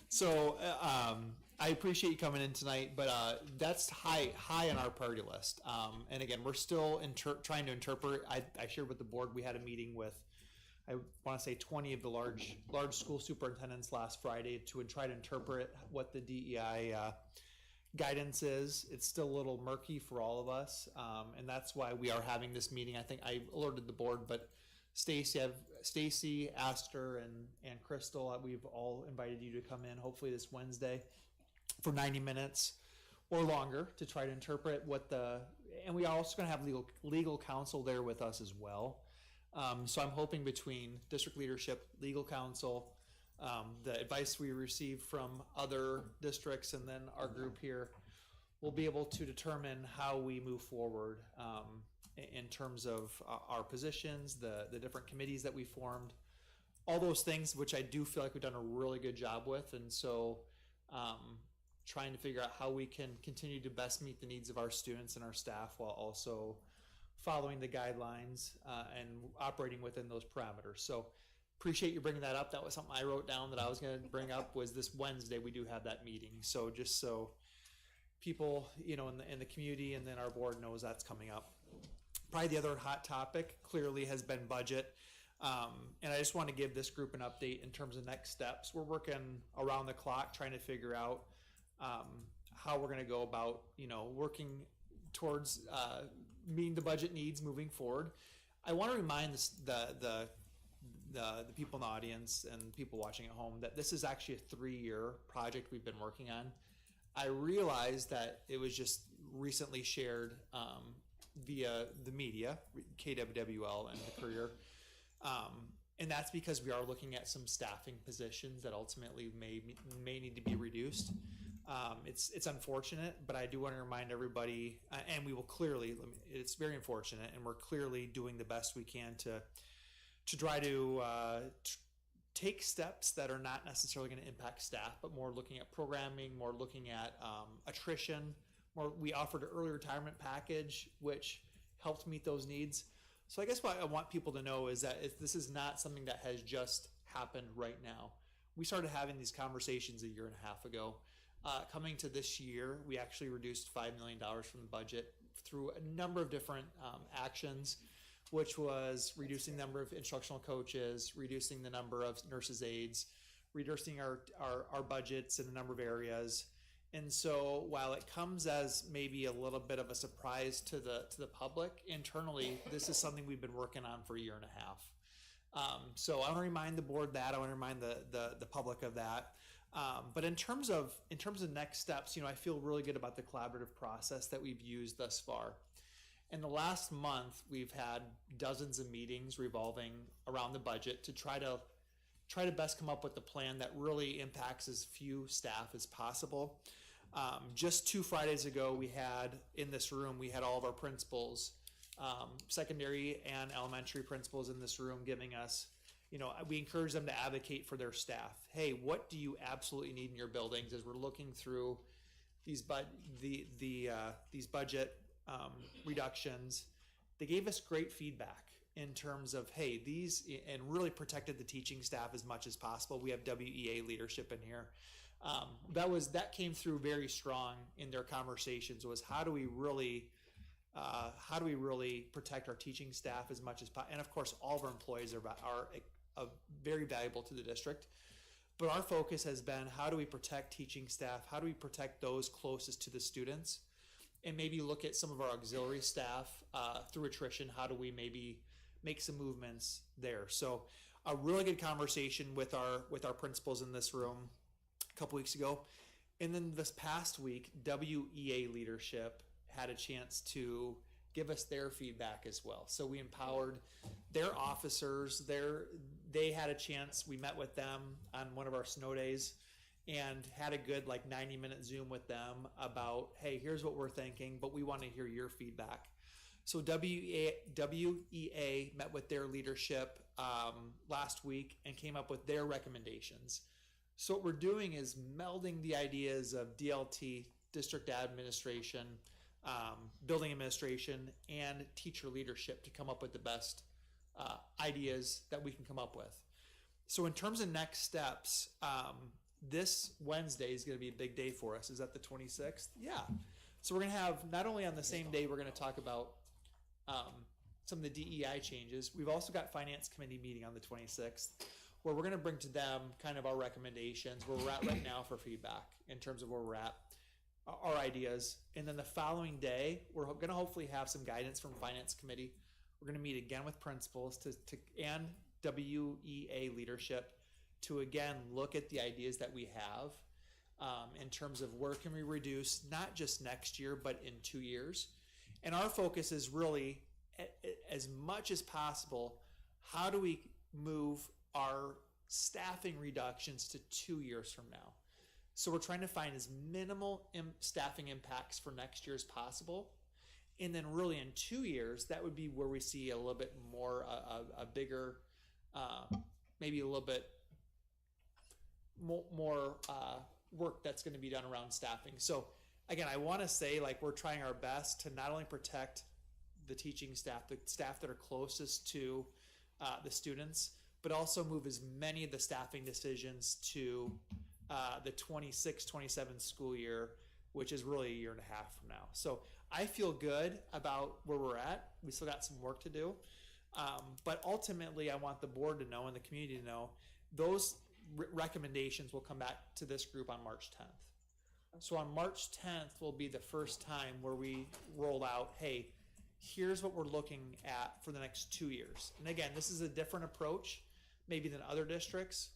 So I appreciate you coming in tonight, but that's high on our priority list. And again, we're still trying to interpret. I shared with the board. We had a meeting with, I want to say 20 of the large school superintendents last Friday to try to interpret what the DEI guidance is. It's still a little murky for all of us, and that's why we are having this meeting. I think I alerted the board, but Stacy, Aster, and Crystal, we've all invited you to come in hopefully this Wednesday for 90 minutes or longer to try to interpret and we are also going to have legal counsel there with us as well. So I'm hoping between district leadership, legal counsel, the advice we receive from other districts, and then our group here, we'll be able to determine how we move forward in terms of our positions, the different committees that we formed, all those things, which I do feel like we've done a really good job with. And so trying to figure out how we can continue to best meet the needs of our students and our staff while also following the guidelines and operating within those parameters. So appreciate you bringing that up. That was something I wrote down that I was going to bring up, was this Wednesday we do have that meeting. So just so people, in the community and then our board knows that's coming up. Probably the other hot topic clearly has been budget. And I just want to give this group an update in terms of next steps. We're working around the clock trying to figure out how we're going to go about, working towards meeting the budget needs moving forward. I want to remind the people in the audience and people watching at home that this is actually a 3-year project we've been working on. I realized that it was just recently shared via the media, KWWL and the Courier. And that's because we are looking at some staffing positions that ultimately may need to be reduced. It's unfortunate, but I do want to remind everybody, and we will clearly, it's very unfortunate, and we're clearly doing the best we can to try to take steps that are not necessarily going to impact staff, but more looking at programming, more looking at attrition. We offered an early retirement package, which helped meet those needs. So I guess what I want people to know is that this is not something that has just happened right now. We started having these conversations a year and a half ago. Coming to this year, we actually reduced $5 million from the budget through a number of different actions, which was reducing the number of instructional coaches, reducing the number of nurses aides, reducing our budgets in a number of areas. And so while it comes as maybe a little bit of a surprise to the public, internally, this is something we've been working on for a year and a half. So I want to remind the board that, I want to remind the public of that. But in terms of next steps, I feel really good about the collaborative process that we've used thus far. In the last month, we've had dozens of meetings revolving around the budget to try to best come up with a plan that really impacts as few staff as possible. Just 2 Fridays ago, we had in this room, we had all of our principals, secondary and elementary principals in this room giving us, we encourage them to advocate for their staff. Hey, what do you absolutely need in your buildings as we're looking through these budget reductions? They gave us great feedback in terms of, hey, and really protected the teaching staff as much as possible. We have WEA leadership in here. That came through very strong in their conversations, was how do we really protect our teaching staff as much as possible? And of course, all of our employees are very valuable to the district. But our focus has been, how do we protect teaching staff? How do we protect those closest to the students? And maybe look at some of our auxiliary staff through attrition. How do we maybe make some movements there? So a really good conversation with our principals in this room a couple weeks ago. And then this past week, WEA leadership had a chance to give us their feedback as well. So we empowered their officers. They had a chance. We met with them on one of our snow days and had a good 90-minute Zoom with them about, hey, here's what we're thinking, but we want to hear your feedback. So WEA met with their leadership last week and came up with their recommendations. So what we're doing is melding the ideas of DLT, district administration, building administration, and teacher leadership to come up with the best ideas that we can come up with. So in terms of next steps, this Wednesday is going to be a big day for us. Is that the 26th? Yeah. So we're going to have, not only on the same day, we're going to talk about some of the DEI changes. We've also got finance committee meeting on the 26th, where we're going to bring to them kind of our recommendations, where we're at right now for feedback in terms of where we're at, our ideas. And then the following day, we're going to hopefully have some guidance from finance committee. We're going to meet again with principals and WEA leadership to again look at the ideas that we have in terms of where can we reduce, not just next year, but in 2 years. And our focus is really, as much as possible, how do we move our staffing reductions to 2 years from now? So we're trying to find as minimal staffing impacts for next year as possible. And then really in 2 years, that would be where we see a little bit more, a bigger, maybe a little bit more work that's going to be done around staffing. So again, I want to say we're trying our best to not only protect the teaching staff, the staff that are closest to the students, but also move as many of the staffing decisions to the 26-27 school year, which is really a year and a half from now. So I feel good about where we're at. We still got some work to do. But ultimately, I want the board to know and the community to know those recommendations will come back to this group on March 10th. So on March 10th will be the first time where we roll out, hey, here's what we're looking at for the next 2 years. And again, this is a different approach maybe than other districts,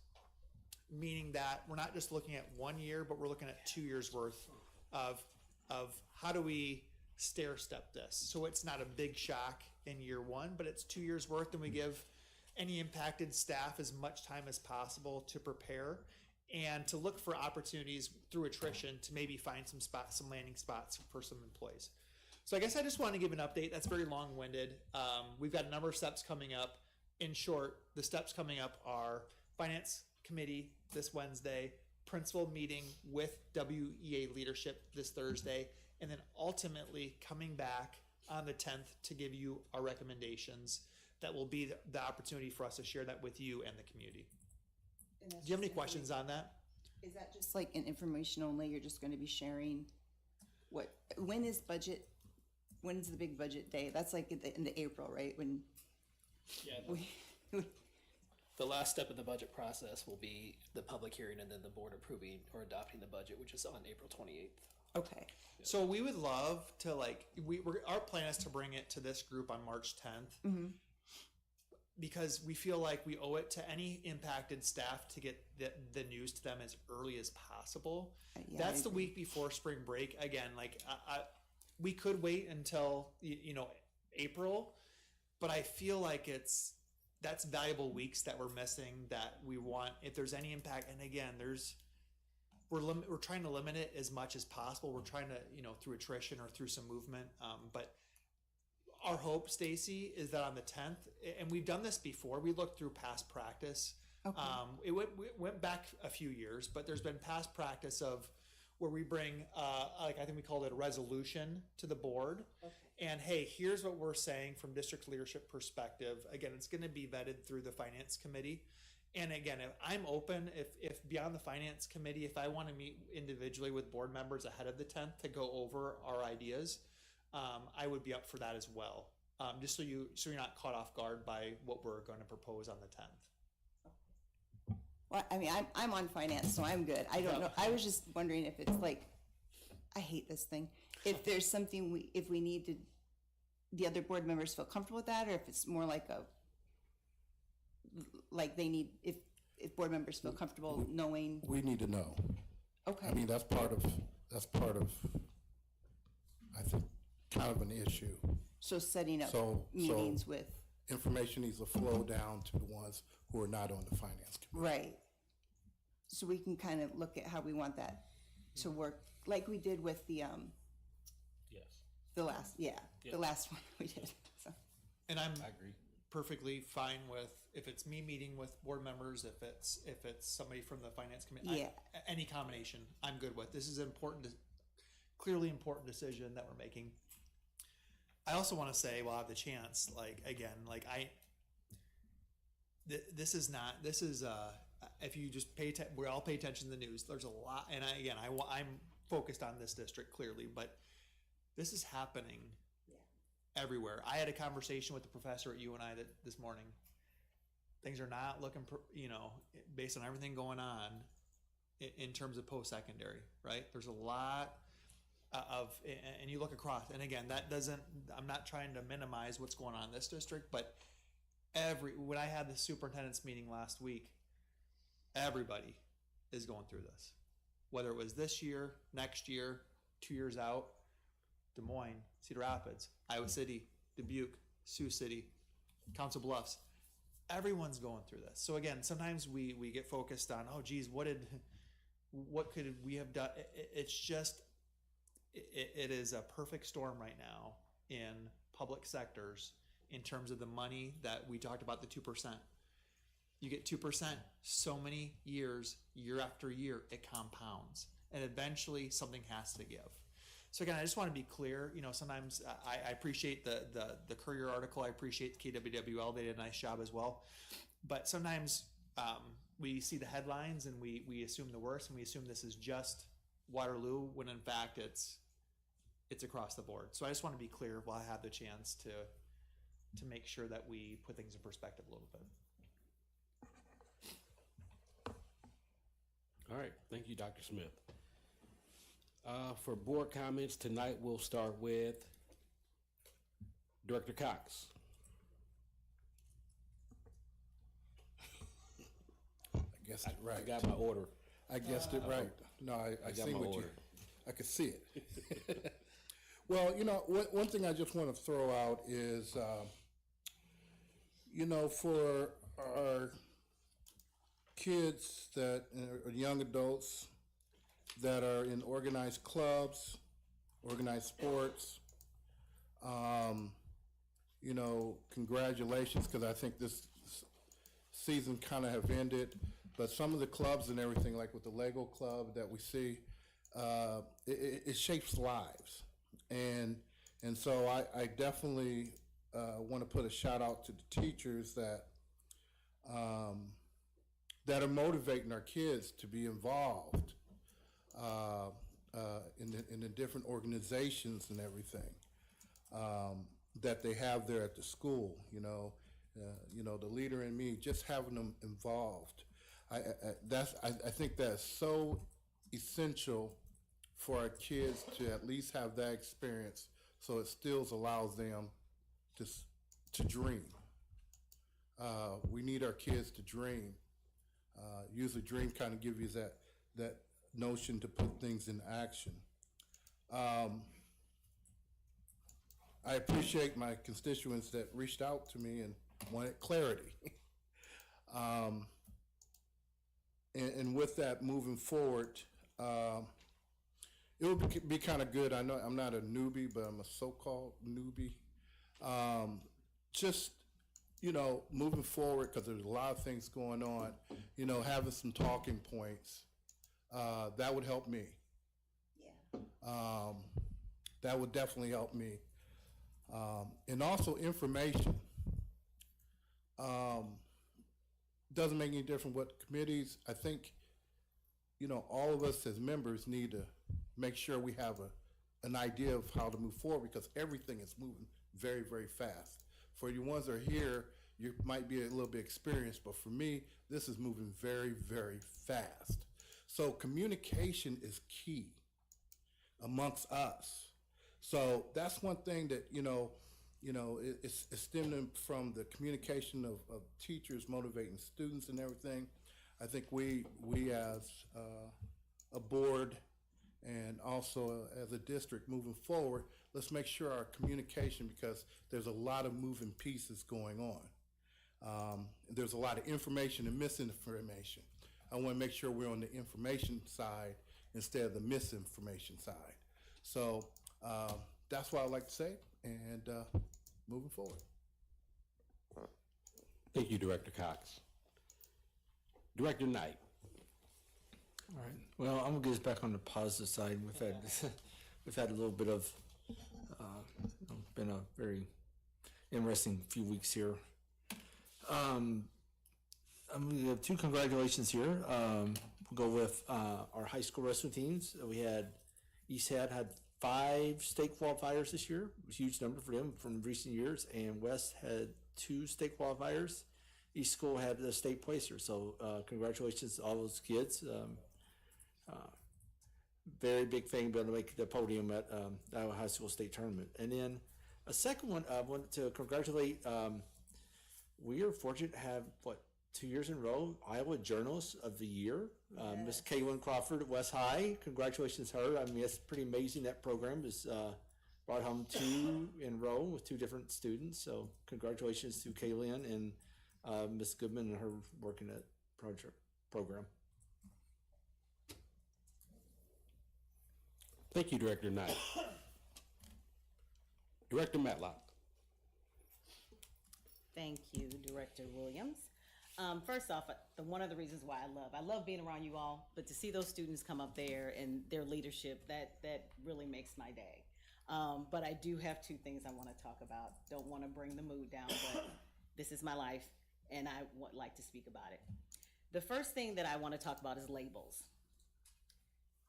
meaning that we're not just looking at 1 year, but we're looking at 2 years worth of how do we stair step this. So it's not a big shock in year one, but it's 2 years worth, and we give any impacted staff as much time as possible to prepare and to look for opportunities through attrition to maybe find some landing spots for some employees. So I guess I just want to give an update. That's very long-winded. We've got a number of steps coming up. In short, the steps coming up are finance committee this Wednesday, principal meeting with WEA leadership this Thursday, and then ultimately coming back on the 10th to give you our recommendations. That will be the opportunity for us to share that with you and the community. Do you have any questions on that? Is that just like an information only? You're just going to be sharing when's the big budget day? That's like in the April, right? When the last step in the budget process will be the public hearing and then the board approving or adopting the budget, which is on April 28th. Okay. So we would love to our plan is to bring it to this group on March 10th. Mm-hmm. Because we feel like we owe it to any impacted staff to get the news to them as early as possible. Yeah, That's the week before spring break. Again, we could wait until April, but I feel like that's valuable weeks that we're missing that we want. If there's any impact, and again, we're trying to limit it as much as possible. We're trying to through attrition or through some movement, but. Our hope, Stacy, is that on the 10th, and we've done this before, we looked through past practice. Okay. It went back a few years, but there's been past practice of where we bring, I think we called it a resolution to the board. Okay. And hey, here's what we're saying from district leadership perspective. Again, it's going to be vetted through the finance committee. And again, if I'm open, if beyond the finance committee, if I want to meet individually with board members ahead of the 10th to go over our ideas, I would be up for that as well. Just so you're not caught off guard by what we're going to propose on the 10th. Well, I mean, I'm on finance, so I'm good. I don't know. I was just wondering if it's like, I hate this thing. If there's something if we need to, the other board members feel comfortable with that, or if it's more like they need, if board members feel comfortable knowing. We need to know. Okay. I mean, that's part of, I think, kind of an issue. So setting up So meetings with. information needs to flow down to the ones who are not on the finance committee. Right. So we can kind of look at how we want that to work, like we did with the Yes. the last the last one we did. So. And I agree. Perfectly fine with if it's me meeting with board members, if it's somebody from the finance committee. Yeah. Any combination, I'm good with. This is clearly important decision that we're making. I also want to say, while I have the chance, this is if you just we all pay attention to the news. There's a lot, and I'm focused on this district clearly, but this is happening everywhere. I had a conversation with the professor at UNI this morning. Things are not looking, based on everything going on in terms of post-secondary, right? There's a lot and you look across, and again, I'm not trying to minimize what's going on in this district, but when I had the superintendent's meeting last week, everybody is going through this. Whether it was this year, next year, 2 years out, Des Moines, Cedar Rapids, Iowa City, Dubuque, Sioux City, Council Bluffs, everyone's going through this. So again, sometimes we get focused on, oh geez, what could we have done? It's just, it is a perfect storm right now in public sectors in terms of the money that we talked about, the 2%. You get 2% so many years, year after year, it compounds. And eventually something has to give. So again, I just want to be clear, sometimes I appreciate the Courier article. I appreciate the KWWL. They did a nice job as well. But sometimes we see the headlines and we assume the worst, and we assume this is just Waterloo, when in fact it's across the board. So I just want to be clear while I have the chance to make sure that we put things in perspective a little bit. All right, thank you, Dr. Smith. For board comments tonight, we'll start with Director Cox. I guessed it right. I got my order. I guessed it right. No, I got see my what order. I could see it. Well, one thing I just want to throw out is, for our kids that are young adults that are in organized clubs, organized sports, congratulations, because I think this season kind of have ended, but some of the clubs and everything, like with the Lego club that we see, it shapes lives. And so I definitely want to put a shout out to the teachers that are motivating our kids to be involved in the different organizations and everything that they have there at the school. The leader in me, just having them involved. I think that's so essential for our kids to at least have that experience, so it still allows them to dream. We need our kids to dream. Usually dream kind of gives you that notion to put things in action. I appreciate my constituents that reached out to me and wanted clarity. And with that, moving forward, it would be kind of good. I know I'm not a newbie, but I'm a so-called newbie. Just, moving forward, because there's a lot of things going on, having some talking points, that would help me. Yeah. That would definitely help me. And also information. doesn't make any difference what committees. I think, all of us as members need to make sure we have an idea of how to move forward, because everything is moving very, very fast. For you ones that are here, you might be a little bit experienced, but for me, this is moving very, very fast. So communication is key amongst us. So that's one thing that, it's stemming from the communication of teachers motivating students and everything. I think we as a board and also as a district moving forward, let's make sure our communication, because there's a lot of moving pieces going on. There's a lot of information and misinformation. I want to make sure we're on the information side instead of the misinformation side. So that's what I'd like to say, and moving forward. Thank you, Director Cox. Director Knight. All right. Well, I'm gonna get us back on the positive side. We've had a little bit of been a very interesting few weeks here. I'm gonna give 2 congratulations here. We'll go with our high school wrestling teams. We had East had 5 state qualifiers this year. It was a huge number for them from recent years, and West had 2 state qualifiers. East school had the state placer. So congratulations to all those kids. Very big thing being able to make the podium at the Iowa High School State Tournament. And then a second one, I wanted to congratulate. We are fortunate to have 2 years in a row Iowa Journalist of the Year. Miss Kaylin Crawford at West High. Congratulations to her. I mean, it's pretty amazing that program is brought home 2 in a row with 2 different students. So congratulations to Kaylin and Miss Goodman and her working at program. Thank you, Director Knight. Director Matlock. Thank you, Director Williams. First off, one of the reasons why I love being around you all, but to see those students come up there and their leadership, that really makes my day. But I do have 2 things I want to talk about. Don't want to bring the mood down, but this is my life, and I would like to speak about it. The first thing that I want to talk about is labels.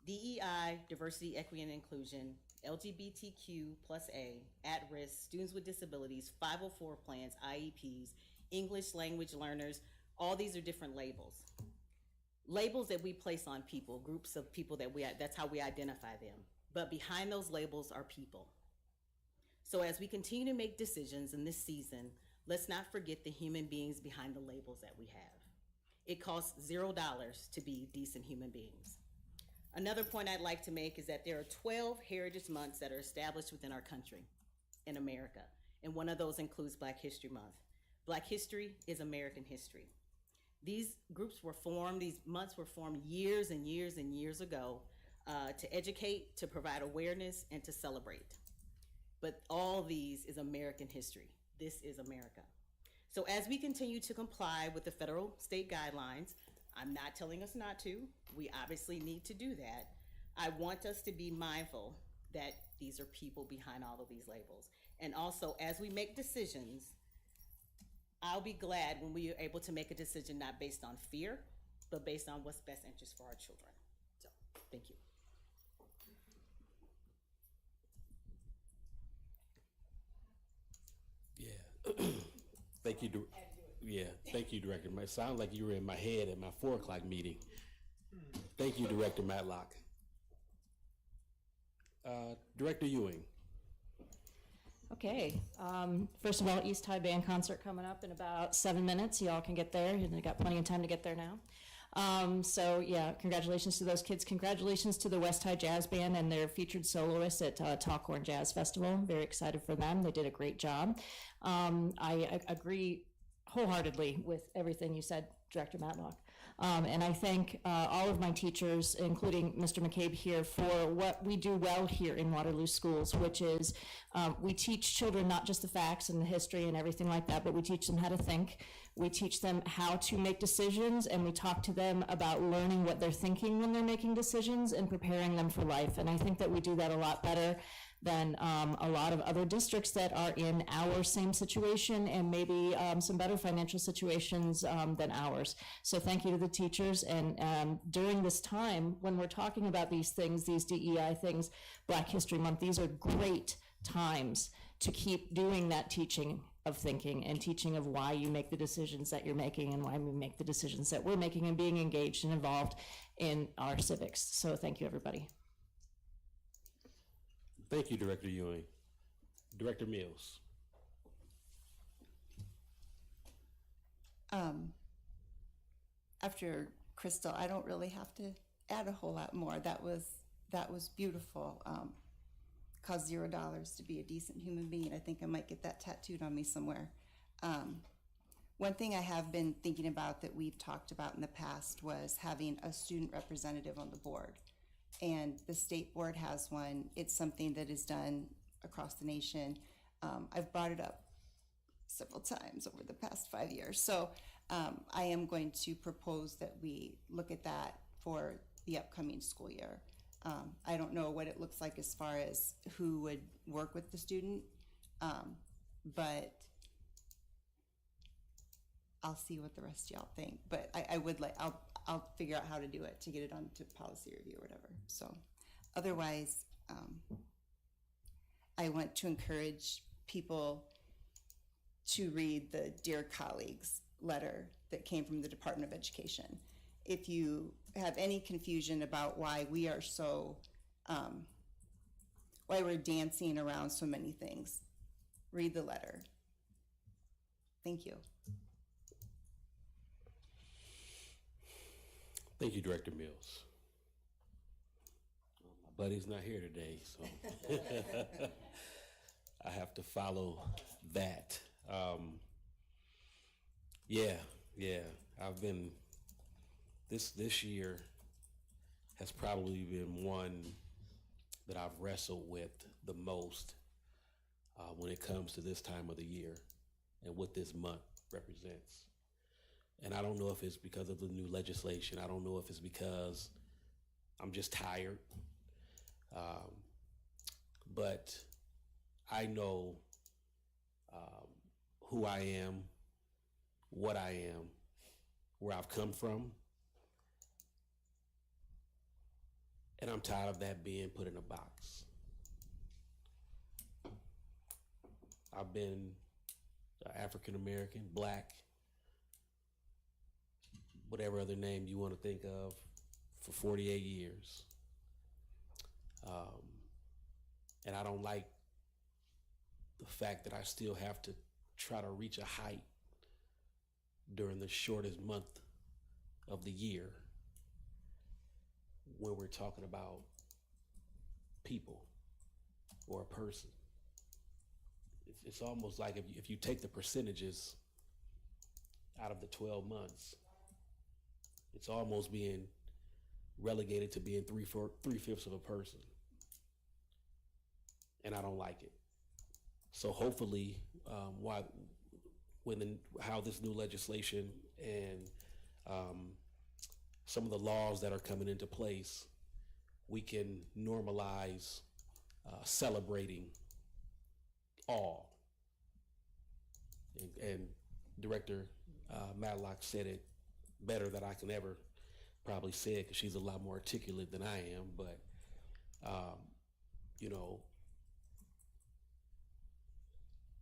DEI, diversity, equity, and inclusion, LGBTQ+A, at-risk, students with disabilities, 504 plans, IEPs, English language learners, all these are different labels. Labels that we place on people, groups of people that's how we identify them. But behind those labels are people. So as we continue to make decisions in this season, let's not forget the human beings behind the labels that we have. It costs $0 to be decent human beings. Another point I'd like to make is that there are 12 heritage months that are established within our country, in America, and one of those includes Black History Month. Black history is American history. These months were formed years and years and years ago to educate, to provide awareness, and to celebrate. But all these is American history. This is America. So as we continue to comply with the federal state guidelines, I'm not telling us not to. We obviously need to do that. I want us to be mindful that these are people behind all of these labels. And also, as we make decisions, I'll be glad when we are able to make a decision not based on fear, but based on what's best interest for our children. So, thank you. Yeah. Thank you. Thank you, Director. It sounds like you were in my head at my 4 o'clock meeting. Thank you, Director Matlock. Director Ewing. Okay. First of all, East High Band concert coming up in about 7 minutes. Y'all can get there. You've got plenty of time to get there now. So yeah, congratulations to those kids. Congratulations to the West High Jazz Band and their featured soloists at Talkhorn Jazz Festival. I'm very excited for them. They did a great job. I agree wholeheartedly with everything you said, Director Matlock. And I thank all of my teachers, including Mr. McCabe here, for what we do well here in Waterloo schools, which is we teach children not just the facts and the history and everything like that, but we teach them how to think. We teach them how to make decisions, and we talk to them about learning what they're thinking when they're making decisions and preparing them for life. And I think that we do that a lot better than a lot of other districts that are in our same situation and maybe some better financial situations than ours. So thank you to the teachers. And during this time, when we're talking about these things, these DEI things, Black History Month, these are great times to keep doing that teaching of thinking and teaching of why you make the decisions that you're making and why we make the decisions that we're making and being engaged and involved in our civics. So thank you, everybody. Thank you, Director Ewing. Director Mills. After Crystal, I don't really have to add a whole lot more. That was beautiful. Cost $0 to be a decent human being. I think I might get that tattooed on me somewhere. One thing I have been thinking about that we've talked about in the past was having a student representative on the board. And the state board has one. It's something that is done across the nation. I've brought it up several times over the past 5 years. So I am going to propose that we look at that for the upcoming school year. I don't know what it looks like as far as who would work with the student, but I'll see what the rest of y'all think. But I would like, I'll figure out how to do it to get it onto policy review or whatever. So otherwise, I want to encourage people to read the Dear Colleagues letter that came from the Department of Education. If you have any confusion about why we are so, why we're dancing around so many things, read the letter. Thank you. Thank you, Director Mills. My buddy's not here today, so I have to follow that. I've been, this year has probably been one that I've wrestled with the most when it comes to this time of the year and what this month represents. And I don't know if it's because of the new legislation. I don't know if it's because I'm just tired. But I know who I am, what I am, where I've come from. And I'm tired of that being put in a box. I've been African American, Black, whatever other name you want to think of, for 48 years. And I don't like the fact that I still have to try to reach a height during the shortest month of the year when we're talking about people or a person. It's almost like if you take the percentages out of the 12 months, it's almost being relegated to being three-fifths of a person. And I don't like it. So hopefully, how this new legislation and some of the laws that are coming into place, we can normalize celebrating all. And Director Matlock said it better than I can ever probably say it, because she's a lot more articulate than I am. But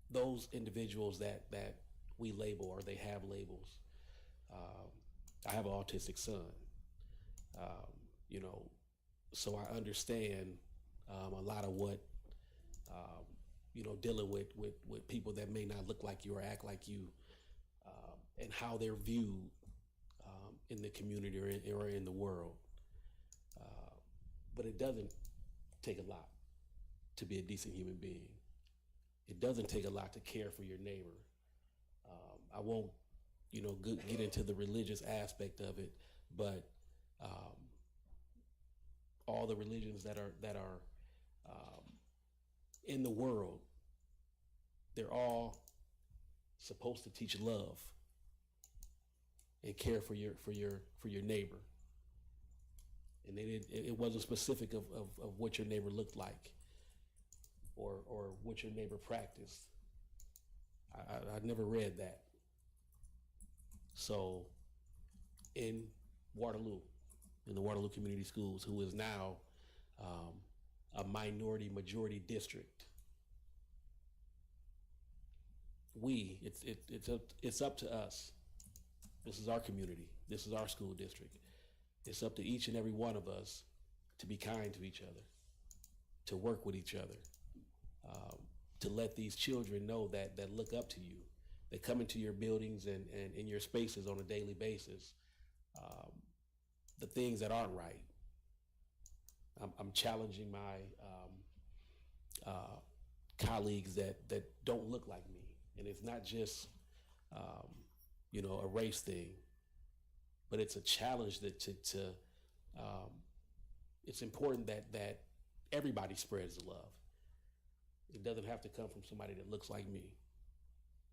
those individuals that we label, or they have labels. I have an autistic son, so I understand a lot of what dealing with people that may not look like you or act like you, and how they're viewed in the community or in the world. But it doesn't take a lot to be a decent human being. It doesn't take a lot to care for your neighbor. I won't, get into the religious aspect of it, but all the religions that are in the world, they're all supposed to teach love and care for your neighbor. And it wasn't specific of what your neighbor looked like. or what your neighbor practiced. I never read that. So in Waterloo, in the Waterloo Community Schools, who is now a minority majority district, it's up to us. This is our community. This is our school district. It's up to each and every one of us to be kind to each other, to work with each other, to let these children know that look up to you, that come into your buildings and in your spaces on a daily basis, the things that aren't right. I'm challenging my colleagues that don't look like me, and it's not just a race thing, but it's a challenge that it's important that everybody spreads the love. It doesn't have to come from somebody that looks like me.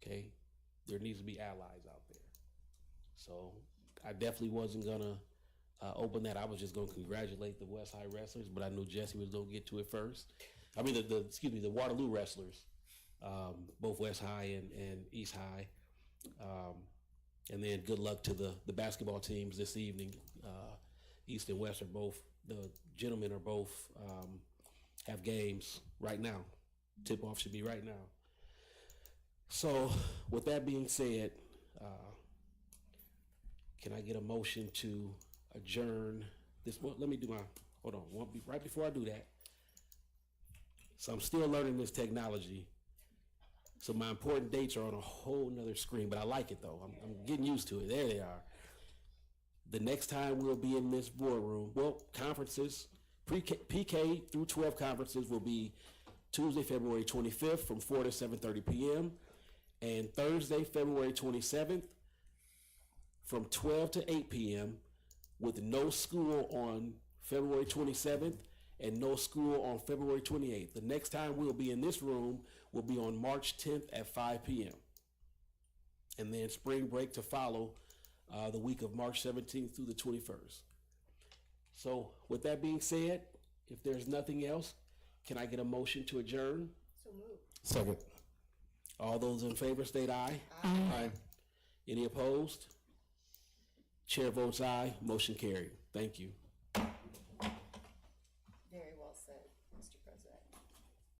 Okay, there needs to be allies out there. So I definitely wasn't gonna open that. I was just gonna congratulate the West High wrestlers, but I knew Jesse was gonna get to it first. I mean the Waterloo wrestlers, both West High and East High. And then good luck to the basketball teams this evening. East and West are both, the gentlemen are both have games right now. Tip-off should be right now. So with that being said, can I get a motion to adjourn this? Well, let me do hold on, right before I do that. So I'm still learning this technology. So my important dates are on a whole nother screen, but I like it though. I'm getting used to it. There they are. The next time we'll be in this boardroom, well, conferences, PK through 12 conferences will be Tuesday, February 25th from 4 to 7:30 p.m. and Thursday, February 27th from 12 to 8 p.m. with no school on February 27th and no school on February 28th. The next time we'll be in this room will be on March 10th at 5 p.m. And then spring break to follow the week of March 17th through the 21st. So with that being said, if there's nothing else, can I get a motion to adjourn? So moved. Second. All those in favor state aye. Aye. Any opposed? Chair votes aye. Motion carried. Thank you.